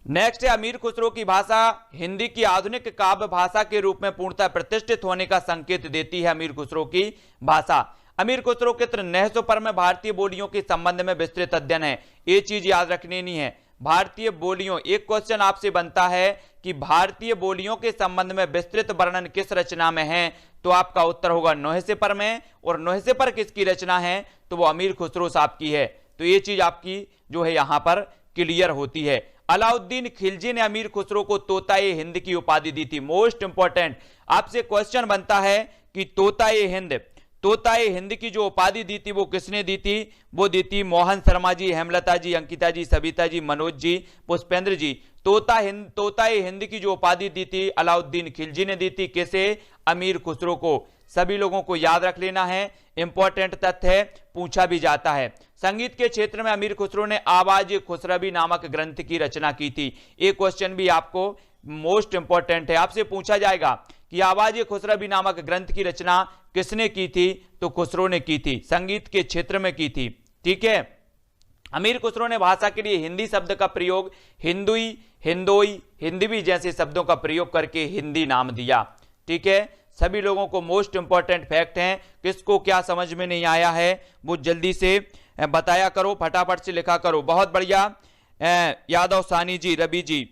नेक्स्ट है, अमीर खुसरो की भाषा हिंदी की आधुनिक काव्य भाषा के रूप में पूर्णतः प्रतिष्ठित होने का संकेत देती है। अमीर खुसरो की भाषा, अमीर खुसरो के नहसो पर में भारतीय बोलियों के संबंध में विस्तृत अध्ययन है। ये चीज याद रखनी नहीं है, भारतीय बोलियों, एक क्वेश्चन आपसे बनता है कि भारतीय बोलियों के संबंध में विस्तृत वर्णन किस रचना में है, तो आपका उत्तर होगा नोहसे पर में। और नोहसे पर किसकी रचना है, तो वो अमीर खुसरो साहब की है। तो ये चीज आपकी जो है यहां पर क्लियर होती है। अलाउद्दीन खिलजी ने अमीर खुसरो को तोताए हिंद की उपाधि दी थी। मोस्ट इंपॉर्टेंट आपसे क्वेश्चन बनता है कि तोताए हिंद, तोताए हिंद की जो उपाधि दी थी वो किसने दी थी? वो दी थी मोहन शर्मा जी, हेमलता जी, अंकिता जी, सविता जी, मनोज जी, पुष्पेंद्र जी। तोताए हिंद की जो उपाधि दी थी अलाउद्दीन खिलजी ने दी थी। किसे? अमीर खुसरो को। सभी लोगों को याद रख लेना है, इंपॉर्टेंट तथ्य है, पूछा भी जाता है। संगीत के क्षेत्र में अमीर खुसरो ने आवाज खुसरवी नामक ग्रंथ की रचना की थी। एक क्वेश्चन भी आपको मोस्ट इंपॉर्टेंट है, आपसे पूछा जाएगा कि आवाज खुसरवी नामक ग्रंथ की रचना किसने की थी? तो खुसरो ने की थी, संगीत के क्षेत्र में की थी। ठीक है, अमीर खुसरो ने भाषा के लिए हिंदी शब्द का प्रयोग हिंदुई, हिंदोई, हिंदवी जैसे शब्दों का प्रयोग करके हिंदी नाम दिया। ठीक है, सभी लोगों को मोस्ट इंपॉर्टेंट फैक्ट हैं। किसको क्या समझ में नहीं आया है वो जल्दी से बताया करो, फटाफट से लिखा करो। बहुत बढ़िया यादव सानी जी, रवि जी,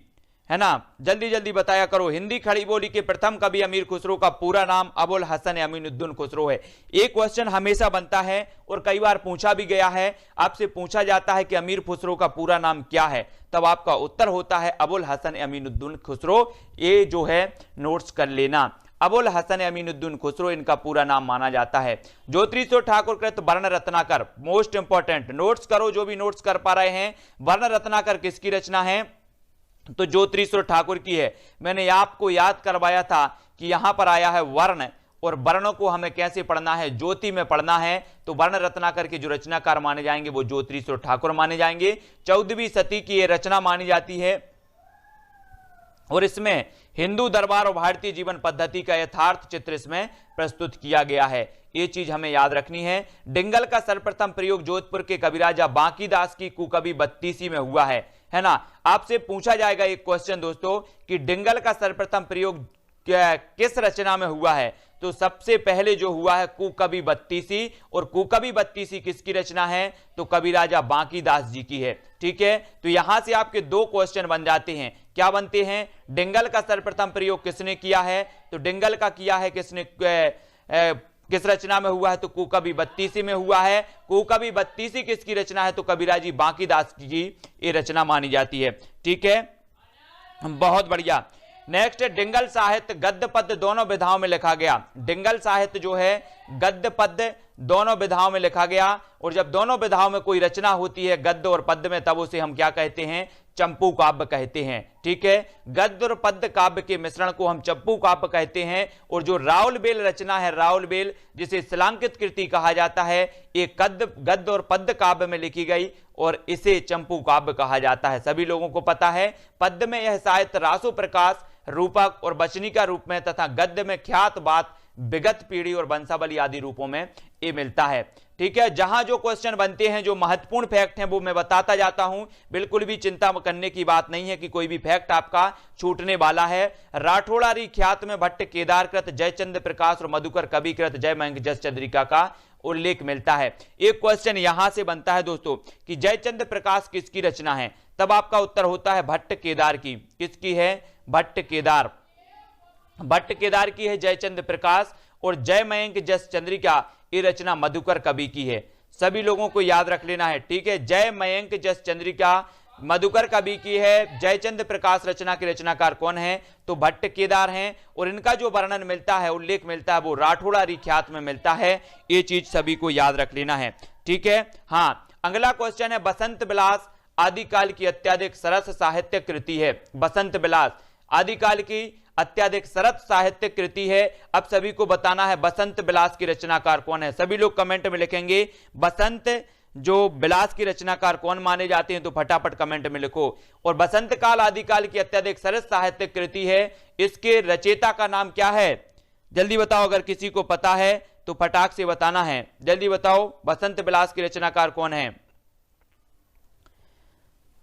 है ना, जल्दी जल्दी बताया करो। हिंदी खड़ी बोली के प्रथम कवि अमीर खुसरो का पूरा नाम अबुल हसन अमीनुद्दीन खुसरो है। एक क्वेश्चन हमेशा बनता है और कई बार पूछा भी गया है, आपसे पूछा जाता है कि अमीर खुसरो का पूरा नाम क्या है, तब आपका उत्तर होता है अबुल हसन अमीनुद्दीन खुसरो। ये जो है नोट्स कर लेना, अबुल हसन अमीनुद्दीन खुसरो इनका पूरा नाम माना जाता है। ज्योतिषो ठाकुर कृत वर्ण रत्नाकर, मोस्ट इंपॉर्टेंट, नोट्स करो जो भी नोट्स कर पा रहे हैं। वर्ण रत्नाकर किसकी रचना है? तो ज्योतिषो ठाकुर की है। मैंने आपको याद करवाया था कि यहां पर आया है वर्ण, और वर्णों को हमें कैसे पढ़ना है? ज्योति में पढ़ना है। तो वर्ण रत्नाकर के जो रचनाकार माने जाएंगे वो ज्योतिषो ठाकुर माने जाएंगे। 14वीं सदी की यह रचना मानी जाती है और इसमें हिंदू दरबार और भारतीय जीवन पद्धति का यथार्थ चित्र इसमें प्रस्तुत किया गया है। ये चीज हमें याद रखनी है। डिंगल का सर्वप्रथम प्रयोग जोधपुर के कविराजा बांकीदास की कुकवि 32 में हुआ है ना। आपसे पूछा जाएगा एक क्वेश्चन दोस्तों कि डिंगल का सर्वप्रथम प्रयोग किस रचना में हुआ है? तो सबसे पहले जो हुआ है कुकवि 32, और कुकवि 32 किसकी रचना है? तो कविराजा बांकीदास जी की है। ठीक है, तो यहां से आपके दो क्वेश्चन बन जाते हैं। क्या बनते हैं? डिंगल का सर्वप्रथम प्रयोग किसने किया है? तो डिंगल का किया है किसने, किस रचना में हुआ है? तो कुकवि 32 में हुआ है। कुकवि 32 किसकी रचना है? तो कविराजी बांकीदास की ये रचना मानी जाती है। ठीक है, बहुत बढ़िया। नेक्स्ट है डिंगल साहित्य गद्य पद्य दोनों विधाओं में लिखा गया। डिंगल साहित्य जो है गद्य पद्य दोनों विधाओं में लिखा गया, और जब दोनों विधाओं में कोई रचना होती है गद्य और पद्य में, तब उसे हम क्या कहते हैं? चंपू काव्य कहते हैं। ठीक है, गद्य और पद्य काव्य के मिश्रण को हम चंपू काव्य कहते हैं। और जो राउल बेल रचना है, राउल बेल जिसे शिलांकित कृति कहा जाता है, एक गद्य और पद्य काव्य में लिखी गई और इसे चंपू काव्य कहा जाता है। सभी लोगों को पता है। पद्य में यह साहित्य रासो प्रकाश, रूपक और बचनी का रूप में, तथा गद्य में ख्यात बात, विगत पीढ़ी और वंशावली आदि रूपों में ये मिलता है। ठीक है, जहां जो क्वेश्चन बनते हैं, जो महत्वपूर्ण फैक्ट हैं, वो मैं बताता जाता हूं। बिल्कुल भी चिंता करने की बात नहीं है कि कोई भी फैक्ट आपका छूटने वाला है। राठौड़ारी ख्यात में भट्ट केदारकृत जयचंद्र प्रकाश और मधुकर कविकृत जय मयंक जस चंद्रिका का उल्लेख मिलता है। एक क्वेश्चन यहां से बनता है दोस्तों कि जयचंद्र प्रकाश किसकी रचना है? तब आपका उत्तर होता है भट्ट केदार की। किसकी है? भट्ट केदार। भट्ट केदार की है जयचंद्र प्रकाश, और जय मयंक जस चंद्रिका ये रचना मधुकर कवि की है। सभी लोगों को याद रख लेना है। ठीक है, जय मयंक जस चंद्रिका मधुकर कवि की है। जयचंद्र प्रकाश रचना के रचनाकार कौन है? तो भट्ट केदार हैं, और इनका जो वर्णन मिलता है, उल्लेख मिलता है, वो राठौड़ारी ख्यात में मिलता है। ये चीज सभी को याद रख लेना है। ठीक है, हाँ, अगला क्वेश्चन है बसंत विलास आदिकाल की अत्यधिक सरस साहित्य कृति है। बसंत विलास आदिकाल की अत्यधिक सरस साहित्य कृति है। अब सभी को बताना है बसंत विलास की रचनाकार कौन है। सभी लोग कमेंट में लिखेंगे बसंत जो विलास की रचनाकार कौन माने जाते हैं, तो फटाफट कमेंट में लिखो। और बसंत काल आदिकाल की अत्यधिक सरस साहित्य कृति है, इसके रचयिता का नाम क्या है? जल्दी बताओ, अगर किसी को पता है तो फटाक से बताना है। जल्दी बताओ, बसंत विलास की रचनाकार कौन है?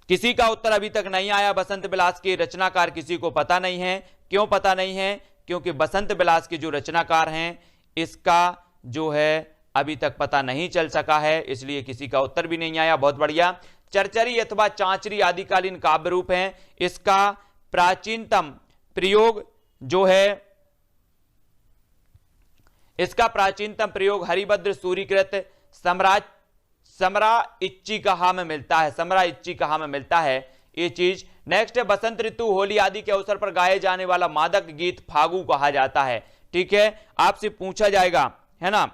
किसी का उत्तर अभी तक नहीं आया। बसंत विलास के रचनाकार किसी को पता नहीं है। क्यों पता नहीं है? क्योंकि बसंत विलास के जो रचनाकार हैं, इसका जो है अभी तक पता नहीं चल सका है, इसलिए किसी का उत्तर भी नहीं आया। बहुत बढ़िया। चरचरी अथवा चांचरी आदिकालीन काव्य रूप है। इसका प्राचीनतम प्रयोग जो है, इसका प्राचीनतम प्रयोग हरिभद्र सूरीकृत समरा इच्ची कहा में मिलता है। समरा इच्ची कहा में मिलता है ये चीज। नेक्स्ट है बसंत ऋतु होली आदि के अवसर पर गाए जाने वाला मादक गीत फागु कहा जाता है। ठीक है, आपसे पूछा जाएगा, है ना,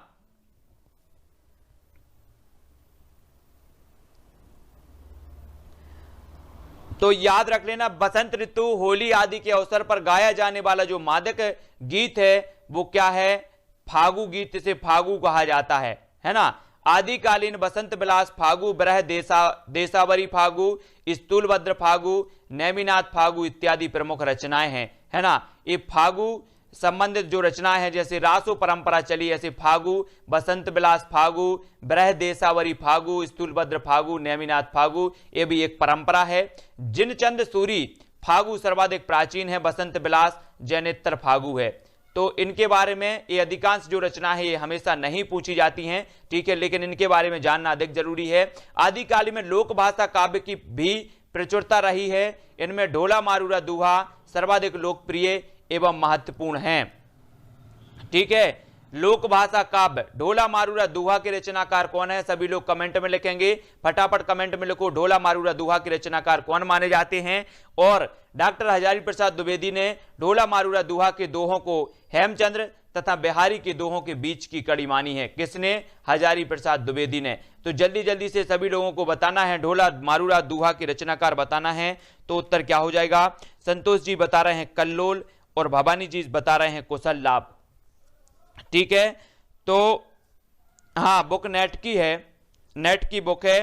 तो याद रख लेना, बसंत ऋतु, होली आदि के अवसर पर गाया जाने वाला जो मादक गीत है वो क्या है? फागु गीत, से फागु कहा जाता है ना। आदिकालीन बसंत विलास फागु, ब्रह देसावरी फागु, स्थूलभद्र फागु, नेमिनाथ फागु इत्यादि प्रमुख रचनाएं हैं, है ना। ये फागु संबंधित जो रचनाएं हैं, जैसे रासो परंपरा चली, ऐसे फागु, बसंत विलास फागु, ब्रह देसावरी फागु, स्थूलभद्र फागु, नेमिनाथ फागु, ये भी एक परंपरा है। जिनचंद सूरी फागु सर्वाधिक प्राचीन है, बसंत विलास जैनेतर फागु है। तो इनके बारे में, ये अधिकांश जो रचना है ये हमेशा नहीं पूछी जाती हैं, ठीक है, लेकिन इनके बारे में जानना अधिक जरूरी है। आदिकाल में लोक भाषा काव्य की भी प्रचुरता रही है। इनमें ढोला मारूरा दोहा सर्वाधिक लोकप्रिय एवं महत्वपूर्ण हैं, ठीक है। लोक भाषा काव्य, ढोला मारूरा दोहा के रचनाकार कौन है? सभी लोग कमेंट में लिखेंगे, फटाफट कमेंट में लिखो, ढोला मारूरा दोहा के रचनाकार कौन माने जाते हैं। और डॉक्टर हजारी प्रसाद द्विवेदी ने ढोला मारूरा दोहा के दोहों को हेमचंद्र तथा बिहारी के दोहों के बीच की कड़ी मानी है। किसने? हजारी प्रसाद द्विवेदी ने। तो जल्दी जल्दी से सभी लोगों को बताना है, ढोला मारूरा दोहा के रचनाकार बताना है। तो उत्तर क्या हो जाएगा? संतोष जी बता रहे हैं कल्लोल और भवानी जी बता रहे हैं कुशल लाभ, ठीक है। तो हाँ, बुक नेट की है, नेट की बुक है,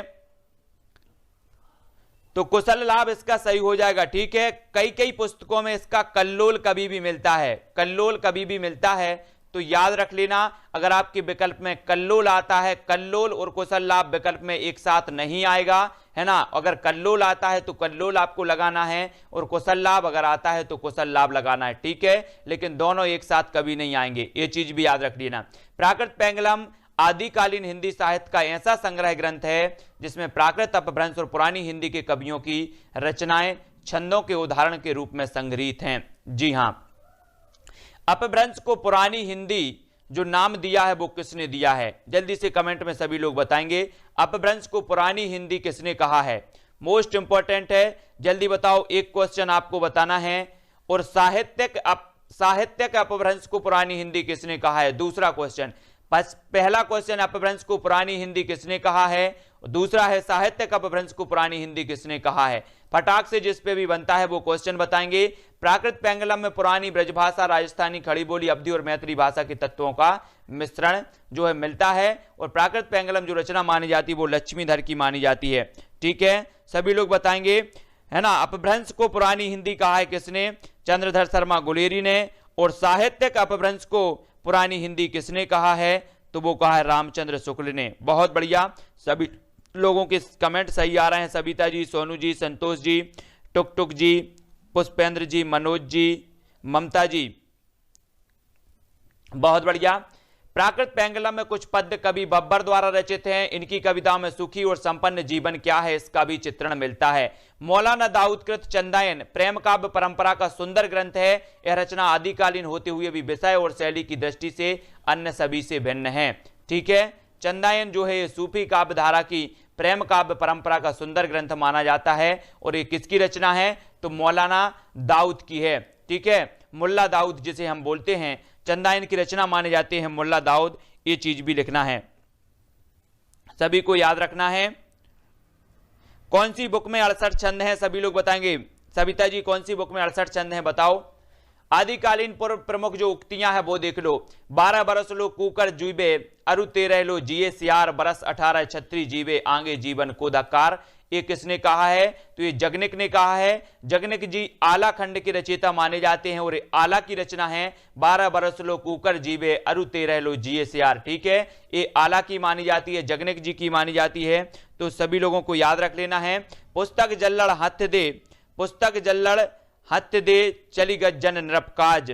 तो कुशल लाभ इसका सही हो जाएगा, ठीक है। कई पुस्तकों में इसका कल्लोल कभी भी मिलता है, कल्लोल कभी भी मिलता है। तो याद रख लेना, अगर आपके विकल्प में कल्लोल आता है, कल्लोल और कुशल लाभ विकल्प में एक साथ नहीं आएगा, है ना। अगर कल्लोल आता है तो कल्लोल आपको लगाना है, और कुशल लाभ अगर आता है तो कुशल लाभ लगाना है, ठीक है। लेकिन दोनों एक साथ कभी नहीं आएंगे, ये चीज भी याद रख लेना। प्राकृत पेंगलम आदिकालीन हिंदी साहित्य का ऐसा संग्रह ग्रंथ है जिसमें प्राकृत, अपभ्रंश और पुरानी हिंदी के कवियों की रचनाएं छंदों के उदाहरण के रूप में संग्रहित हैं। जी हां, अपभ्रंश को पुरानी हिंदी जो नाम दिया है वो किसने दिया है? जल्दी से कमेंट में सभी लोग बताएंगे, अपभ्रंश को पुरानी हिंदी किसने कहा है? मोस्ट इंपॉर्टेंट है, जल्दी बताओ। एक क्वेश्चन आपको बताना है। और साहित्यक अपभ्रंश को पुरानी हिंदी किसने कहा है? दूसरा क्वेश्चन। पहला क्वेश्चन अपभ्रंश को पुरानी हिंदी किसने कहा है, दूसरा है साहित्यक अपभ्रंश को पुरानी हिंदी किसने कहा है। फटाक से जिस पे भी बनता है वो क्वेश्चन बताएंगे। प्राकृत पेंगलम में पुरानी ब्रजभाषा, राजस्थानी, खड़ी बोली, अवधी और मैत्री भाषा के तत्वों का मिश्रण जो है मिलता है। और प्राकृत पेंगलम जो रचना मानी जाती है वो लक्ष्मीधर की मानी जाती है, ठीक है। सभी लोग बताएंगे, है ना। अपभ्रंश को पुरानी हिंदी कहा है किसने? चंद्रधर शर्मा गुलेरी ने। और साहित्यक अपभ्रंश को पुरानी हिंदी किसने कहा है? तो वो कहा है रामचंद्र शुक्ल ने। बहुत बढ़िया, सभी लोगों के कमेंट सही आ रहे हैं। सविता जी, सोनू जी, संतोष जी, टुक टुक जी, पुष्पेंद्र जी, मनोज जी, ममता जी, बहुत बढ़िया। प्राकृत पेंगलम में कुछ पद्य कवि बब्बर द्वारा रचित हैं। इनकी कविताओं में सुखी और संपन्न जीवन क्या है इसका भी चित्रण मिलता है। मौलाना दाऊद कृत चंदायन प्रेम काव्य परंपरा का सुंदर ग्रंथ है। यह रचना आदिकालीन होते हुए भी विषय और शैली की दृष्टि से अन्य सभी से भिन्न है, ठीक है। चंदायन जो है ये सूफी काव्य धारा की प्रेम काव्य परंपरा का सुंदर ग्रंथ माना जाता है। और ये किसकी रचना है? तो मौलाना दाऊद की है, ठीक है। मुल्ला दाऊद जिसे हम बोलते हैं, चंदायन की रचना माने जाते हैं मुल्ला दाऊद। ये चीज भी लिखना है, सभी को याद रखना है। कौन सी बुक में 68 छंद हैं? सभी लोग बताएंगे। सविता जी, कौन सी बुक में 68 छंद हैं बताओ। आदिकालीन पूर्व प्रमुख जो उक्तियां हैं वो देख लो। 12 बरस लो कुकर जीवे, अरु 13 लो जिए सियार, बरस 18 छत्री जीवे, आगे जीवन को धक्कार। ये किसने कहा है? तो ये जगनिक ने कहा है। जगनिक जी आला खंड के रचयिता माने जाते हैं। और आला की रचना है 12 बरस लो कुकर जीवे, अरु 13 लो जिए सियार, ठीक है। ये आला की मानी जाती है, जगनिक जी की मानी जाती है। तो सभी लोगों को याद रख लेना है। पुस्तक जल्लड़ हथ दे, पुस्तक जल्लड़ हथ दे, चली गज्जन नृपकाज,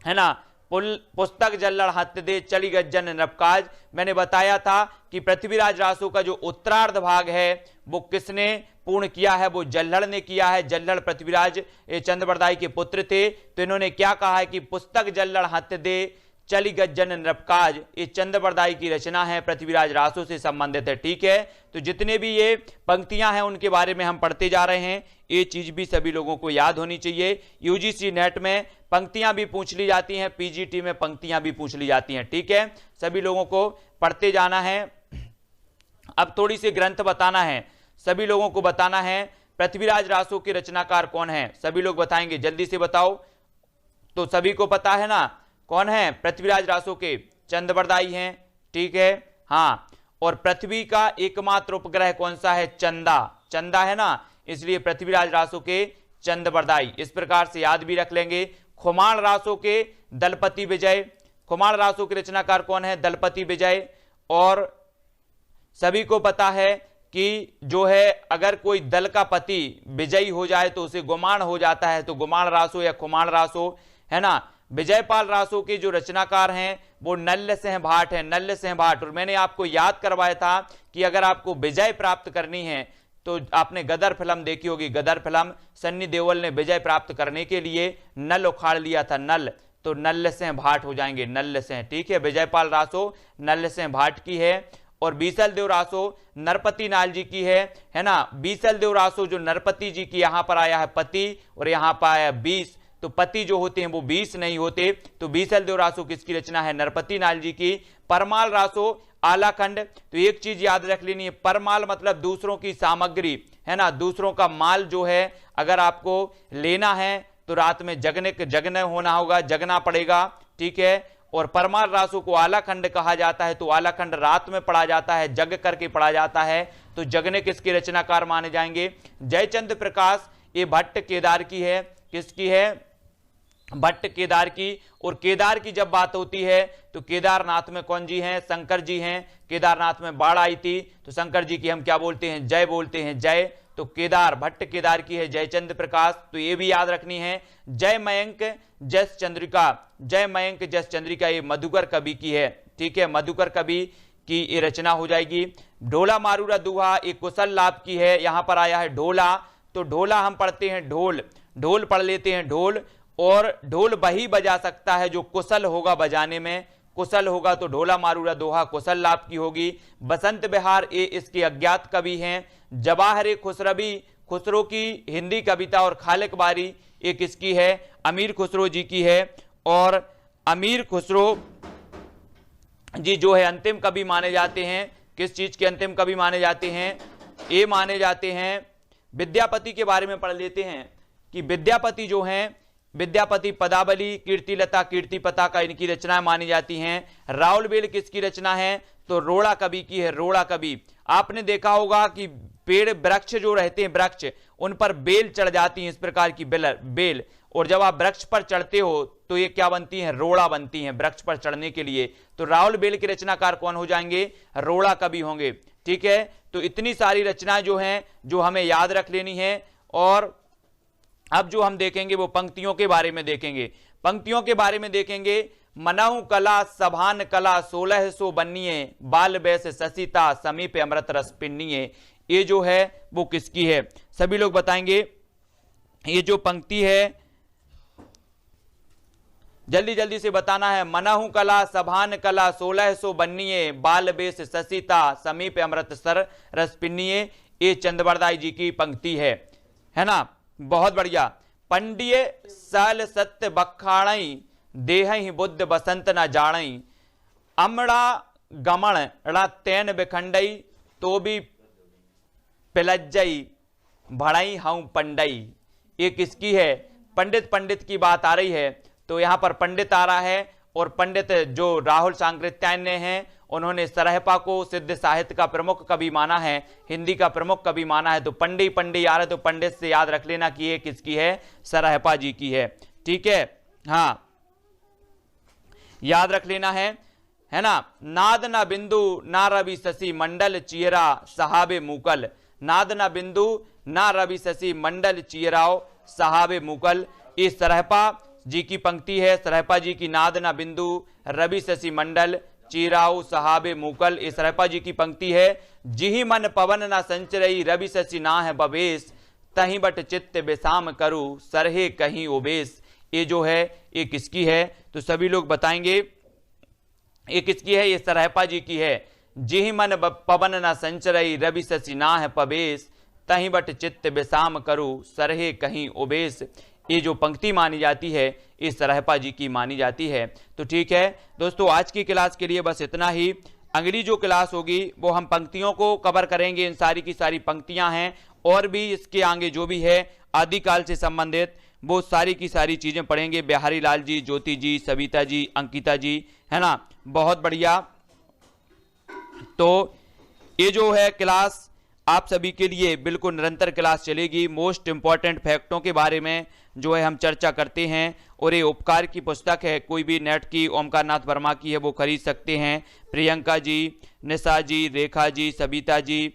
है ना। पुस्तक जल्लड़ हथ दे, चली गज्जन नृपकाज। मैंने बताया था कि पृथ्वीराज रासो का जो उत्तरार्ध भाग है वो किसने पूर्ण किया है? वो जल्लड़ ने किया है। जल्लड़ पृथ्वीराज चंद्रबरदाई के पुत्र थे। तो इन्होंने क्या कहा है कि पुस्तक जल्लड़ हथ दे, चली गज्जन नृपकाज, ये चंद्रबरदाई की रचना है, पृथ्वीराज रासो से संबंधित है, ठीक है। तो जितने भी ये पंक्तियां हैं उनके बारे में हम पढ़ते जा रहे हैं। ये चीज भी सभी लोगों को याद होनी चाहिए। यूजीसी नेट में पंक्तियां भी पूछ ली जाती हैं, पीजीटी में पंक्तियां भी पूछ ली जाती हैं, ठीक है। सभी लोगों को पढ़ते जाना है। अब थोड़ी सी ग्रंथ बताना है, सभी लोगों को बताना है। पृथ्वीराज रासो के रचनाकार कौन है? सभी लोग बताएंगे, जल्दी से बताओ। तो सभी को पता है ना कौन है पृथ्वीराज रासो के? चंद्रबरदाई हैं, ठीक है। हाँ, और पृथ्वी का एकमात्र उपग्रह कौन सा है? चंदा, चंदा है ना, इसलिए पृथ्वीराज रासो के चंद्रबरदाई। इस प्रकार से याद भी रख लेंगे। खुमाण रासो के दलपति विजय, खुमाण रासो के रचनाकार कौन है? दलपति विजय। और सभी को पता है कि जो है अगर कोई दल का पति विजयी हो जाए तो उसे गुमाण हो जाता है, तो गुमाण रासो या खुमाण रासो है ना। विजयपाल रासो के जो रचनाकार हैं वो नल्ल सिंह भाट है, नल्ल सिंह भाट। और मैंने आपको याद करवाया था कि अगर आपको विजय प्राप्त करनी है तो आपने गदर फिल्म देखी होगी, गदर फिल्म, सन्नी देओल ने विजय प्राप्त करने के लिए नल उखाड़ लिया था, नल, तो नल्ल सिंह भाट हो जाएंगे, नल्ल सिंह, ठीक है। विजयपाल रासो नल्ल सिंह भाट की है। और बीसल देव रासो नरपति नाल जी की है ना। बीसल देव रासो जो नरपति जी की, यहां पर आया है पति और यहां पर आया 20, तो पति जो होते हैं वो 20 नहीं होते, तो बीसल देव रासो किसकी रचना है? नरपति नाल जी की। परमाल रासो आलाखंड, तो एक चीज याद रख लेनी है, परमाल मतलब दूसरों की सामग्री है ना, दूसरों का माल जो है अगर आपको लेना है तो रात में जगने होना होगा, जगना पड़ेगा, ठीक है। और परमाल रासो को आलाखंड कहा जाता है, तो आलाखंड रात में पढ़ा जाता है, जग करके पढ़ा जाता है, तो जगने किसके रचनाकार माने जाएंगे? जयचंद प्रकाश, ये भट्ट केदार की है, किसकी है? भट्ट केदार की। और केदार की जब बात होती है तो केदारनाथ में कौन जी हैं? शंकर जी हैं। केदारनाथ में बाढ़ आई थी तो शंकर जी की हम क्या बोलते हैं? जय बोलते हैं, जय। तो केदार, भट्ट केदार की है जयचंद प्रकाश, तो ये भी याद रखनी है। जय मयंक जस चंद्रिका, जय मयंक जस चंद्रिका, ये मधुकर कवि की है, ठीक है, मधुकर कवि की ये रचना हो जाएगी। ढोला मारूरा दुहा, एक कुशल लाभ की है, यहां पर आया है ढोला, तो ढोला हम पढ़ते हैं ढोल, ढोल पढ़ लेते हैं ढोल। और ढोल वही बजा सकता है जो कुशल होगा बजाने में, कुशल होगा, तो ढोला मारूरा दोहा कुशल लाभ की होगी। बसंत बिहार, ये इसके अज्ञात कवि हैं। जवाहर खुसरवी, खुसरो की हिंदी कविता और खालिक बारी, ये किसकी है? अमीर खुसरो जी की है। और अमीर खुसरो जी जो है अंतिम कवि माने जाते हैं, किस चीज के अंतिम कवि माने जाते हैं? ये माने जाते हैं, विद्यापति के बारे में पढ़ लेते हैं कि विद्यापति जो हैं, विद्यापति पदावली, कीर्तिलता, कीर्तिपता का इनकी रचनाएं मानी जाती हैं। राउलबेल किसकी रचना है? तो रोड़ा कवि की है, रोड़ा कवि। आपने देखा होगा कि पेड़ वृक्ष जो रहते हैं, वृक्ष, उन पर बेल चढ़ जाती है, इस प्रकार की बेल, और जब आप वृक्ष पर चढ़ते हो तो ये क्या बनती हैं? रोड़ा बनती हैं वृक्ष पर चढ़ने के लिए। तो राउलबेल के रचनाकार कौन हो जाएंगे? रोड़ा कवि होंगे, ठीक है। तो इतनी सारी रचनाएं जो हैं जो हमें याद रख लेनी है। और अब जो हम देखेंगे वो पंक्तियों के बारे में देखेंगे, पंक्तियों के बारे में देखेंगे। मनहु कला सभान कला 1600 बन्निये, बाल बैस ससीता समीप अमृत रस पिन्निये, ये जो है वो किसकी है? सभी लोग बताएंगे। ये जो पंक्ति है जल्दी जल्दी से बताना है। मनहु कला सभान कला 1600 बन्निये, बाल बेस ससीता समीप अमृत सर रस पिन्निये, ये चंद्रबरदाई जी की पंक्ति है ना। बहुत बढ़िया। पंडिये सल सत्य बखाणई, देहि बुद्ध बसंत न जाणई, अमड़ा गमण ड़ा तैन बिखंडई, तो भी पिलज्जई भड़ई हूं पंडई, ये किसकी है? पंडित, पंडित की बात आ रही है, तो यहां पर पंडित आ रहा है। और पंडित जो राहुल सांकृत्यायन हैं, उन्होंने सरहपा को सिद्ध साहित्य का प्रमुख कवि माना है, हिंदी का प्रमुख कवि माना है। तो पंडी पंडी आ रहे, तो पंडित से याद रख लेना कि ये किसकी है? सरहपा जी की है, ठीक है। हाँ, याद रख लेना है ना। नाद ना बिंदु ना रवि शशि मंडल चियरा सहाबे मुकल, नाद ना बिंदु ना रवि शशि मंडल चियराओ सहाबे मुकल, ये सरहपा जी की पंक्ति है। सरहपा जी की नाद ना बिंदु रवि शशि मंडल चीराऊ सहाबे मुकल, ये सरहपा जी की पंक्ति है। जिहि मन पवन ना संचरई, रवि शशि ना है बवेश, तही बट चित्त बेसाम करू सरहे कहीं ओबेश, ये जो है ये किसकी है? तो सभी लोग बताएंगे ये किसकी है? ये सरहपा जी की है। जिहि मन पवन ना संचरई, रवि शशि ना है पवेश, तही बट चित्त बेसाम करू सरहे कहीं ओबेश, ये जो पंक्ति मानी जाती है ये सरहपा जी की मानी जाती है। तो ठीक है दोस्तों, आज की क्लास के लिए बस इतना ही। अगली जो क्लास होगी वो हम पंक्तियों को कवर करेंगे, इन सारी की सारी पंक्तियां हैं और भी इसके आगे जो भी है आदिकाल से संबंधित वो सारी की सारी चीजें पढ़ेंगे। बिहारी लाल जी, ज्योति जी, सविता जी, अंकिता जी, है ना, बहुत बढ़िया। तो ये जो है क्लास आप सभी के लिए बिल्कुल निरंतर क्लास चलेगी। मोस्ट इंपॉर्टेंट फैक्टों के बारे में जो है हम चर्चा करते हैं। और ये उपकार की पुस्तक है, कोई भी नेट की ओमकार नाथ वर्मा की है वो खरीद सकते हैं। प्रियंका जी, निशा जी, रेखा जी, सविता जी,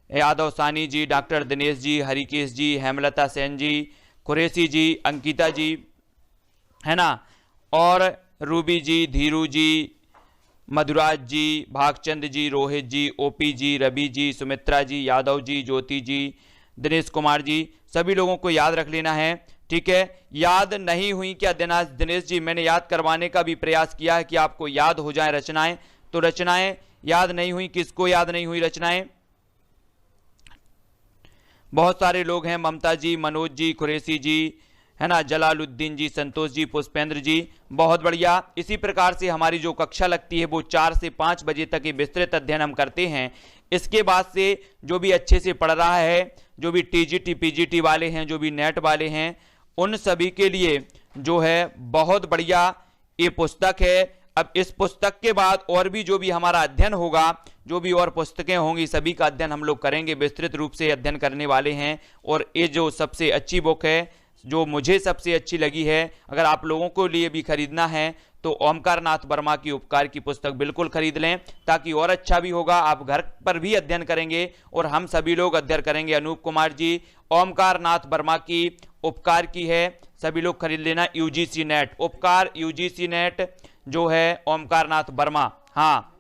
यादव सानी जी, डॉक्टर दिनेश जी, हरिकेश जी, हेमलता सेन जी, कुरैशी जी, अंकिता जी, है ना, और रूबी जी, धीरू जी, मधुराज जी, भागचंद जी, रोहित जी, ओपी जी, रवि जी, सुमित्रा जी, यादव जी, ज्योति जी, दिनेश कुमार जी, सभी लोगों को याद रख लेना है। ठीक है, याद नहीं हुई क्या दिनेश जी? मैंने याद करवाने का भी प्रयास किया है कि आपको याद हो जाए रचनाएं, तो रचनाएं याद नहीं हुई। किसको याद नहीं हुई रचनाएं? बहुत सारे लोग हैं, ममता जी, मनोज जी, कुरैशी जी, है ना, जलालुद्दीन जी, संतोष जी, पुष्पेंद्र जी, बहुत बढ़िया। इसी प्रकार से हमारी जो कक्षा लगती है वो 4 से 5 बजे तक ये विस्तृत अध्ययन हम करते हैं। इसके बाद से जो भी अच्छे से पढ़ रहा है, जो भी टीजीटी पीजीटी वाले हैं, जो भी नेट वाले हैं, उन सभी के लिए जो है बहुत बढ़िया ये पुस्तक है। अब इस पुस्तक के बाद और भी जो भी हमारा अध्ययन होगा, जो भी और पुस्तकें होंगी, सभी का अध्ययन हम लोग करेंगे, विस्तृत रूप से अध्ययन करने वाले हैं। और ये जो सबसे अच्छी बुक है, जो मुझे सबसे अच्छी लगी है, अगर आप लोगों को लिए भी खरीदना है तो ओमकार नाथ वर्मा की उपकार की पुस्तक बिल्कुल खरीद लें, ताकि और अच्छा भी होगा। आप घर पर भी अध्ययन करेंगे और हम सभी लोग अध्ययन करेंगे। अनूप कुमार जी, ओमकार नाथ वर्मा की उपकार की है, सभी लोग खरीद लेना। यूजीसी नेट उपकार, यूजीसी नेट जो है ओमकार नाथ वर्मा, हाँ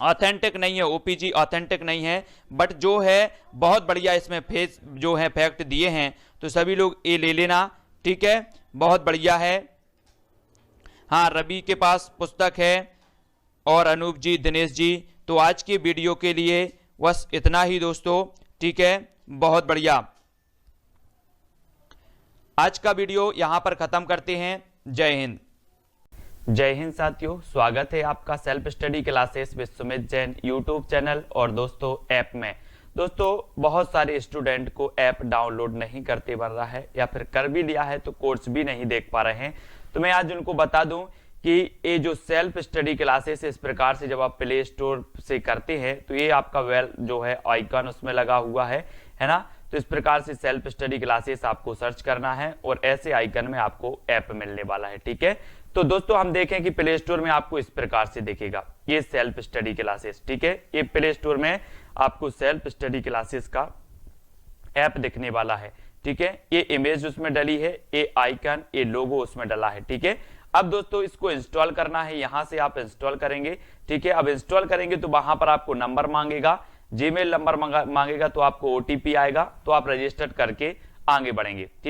ऑथेंटिक नहीं है, ओपीजी ऑथेंटिक नहीं है, बट जो है बहुत बढ़िया इसमें फेस जो है फैक्ट दिए हैं, तो सभी लोग ये ले लेना। ठीक है, बहुत बढ़िया है। हाँ, रवि के पास पुस्तक है और अनूप जी, दिनेश जी। तो आज की वीडियो के लिए बस इतना ही दोस्तों। ठीक है, बहुत बढ़िया। आज का वीडियो यहां पर खत्म करते हैं। जय हिंद। जय हिंद साथियों, स्वागत है आपका self study classes with Sumit Jain YouTube channel और दोस्तों ऐप में। दोस्तों बहुत सारे स्टूडेंट को ऐप डाउनलोड नहीं करते बन रहा है, या फिर कर भी लिया है तो कोर्स भी नहीं देख पा रहे हैं। तो मैं आज उनको बता दूं कि ये जो सेल्फ स्टडी क्लासेस इस प्रकार से जब आप प्ले स्टोर से करते हैं तो ये आपका वेल जो है आइकन उसमें लगा हुआ है ना। तो इस प्रकार से सेल्फ स्टडी क्लासेस आपको सर्च करना है और ऐसे आइकन में आपको ऐप मिलने वाला है। ठीक है, तो दोस्तों हम देखें कि प्ले स्टोर में आपको इस प्रकार से दिखेगा ये सेल्फ स्टडी क्लासेस। ठीक है, ये प्ले स्टोर में आपको सेल्फ स्टडी क्लासेस का ऐप दिखने वाला है। ठीक है, ये इमेज उसमें डली है, ये आइकन, ये लोगो उसमें डला है। ठीक है, अब दोस्तों इसको इंस्टॉल करना है, यहां से आप इंस्टॉल करेंगे। ठीक है, अब इंस्टॉल करेंगे तो वहां पर आपको नंबर मांगेगा, जीमेल नंबर मांगेगा, तो आपको ओटीपी आएगा, तो आप रजिस्टर करके आगे बढ़ेंगे। ठीक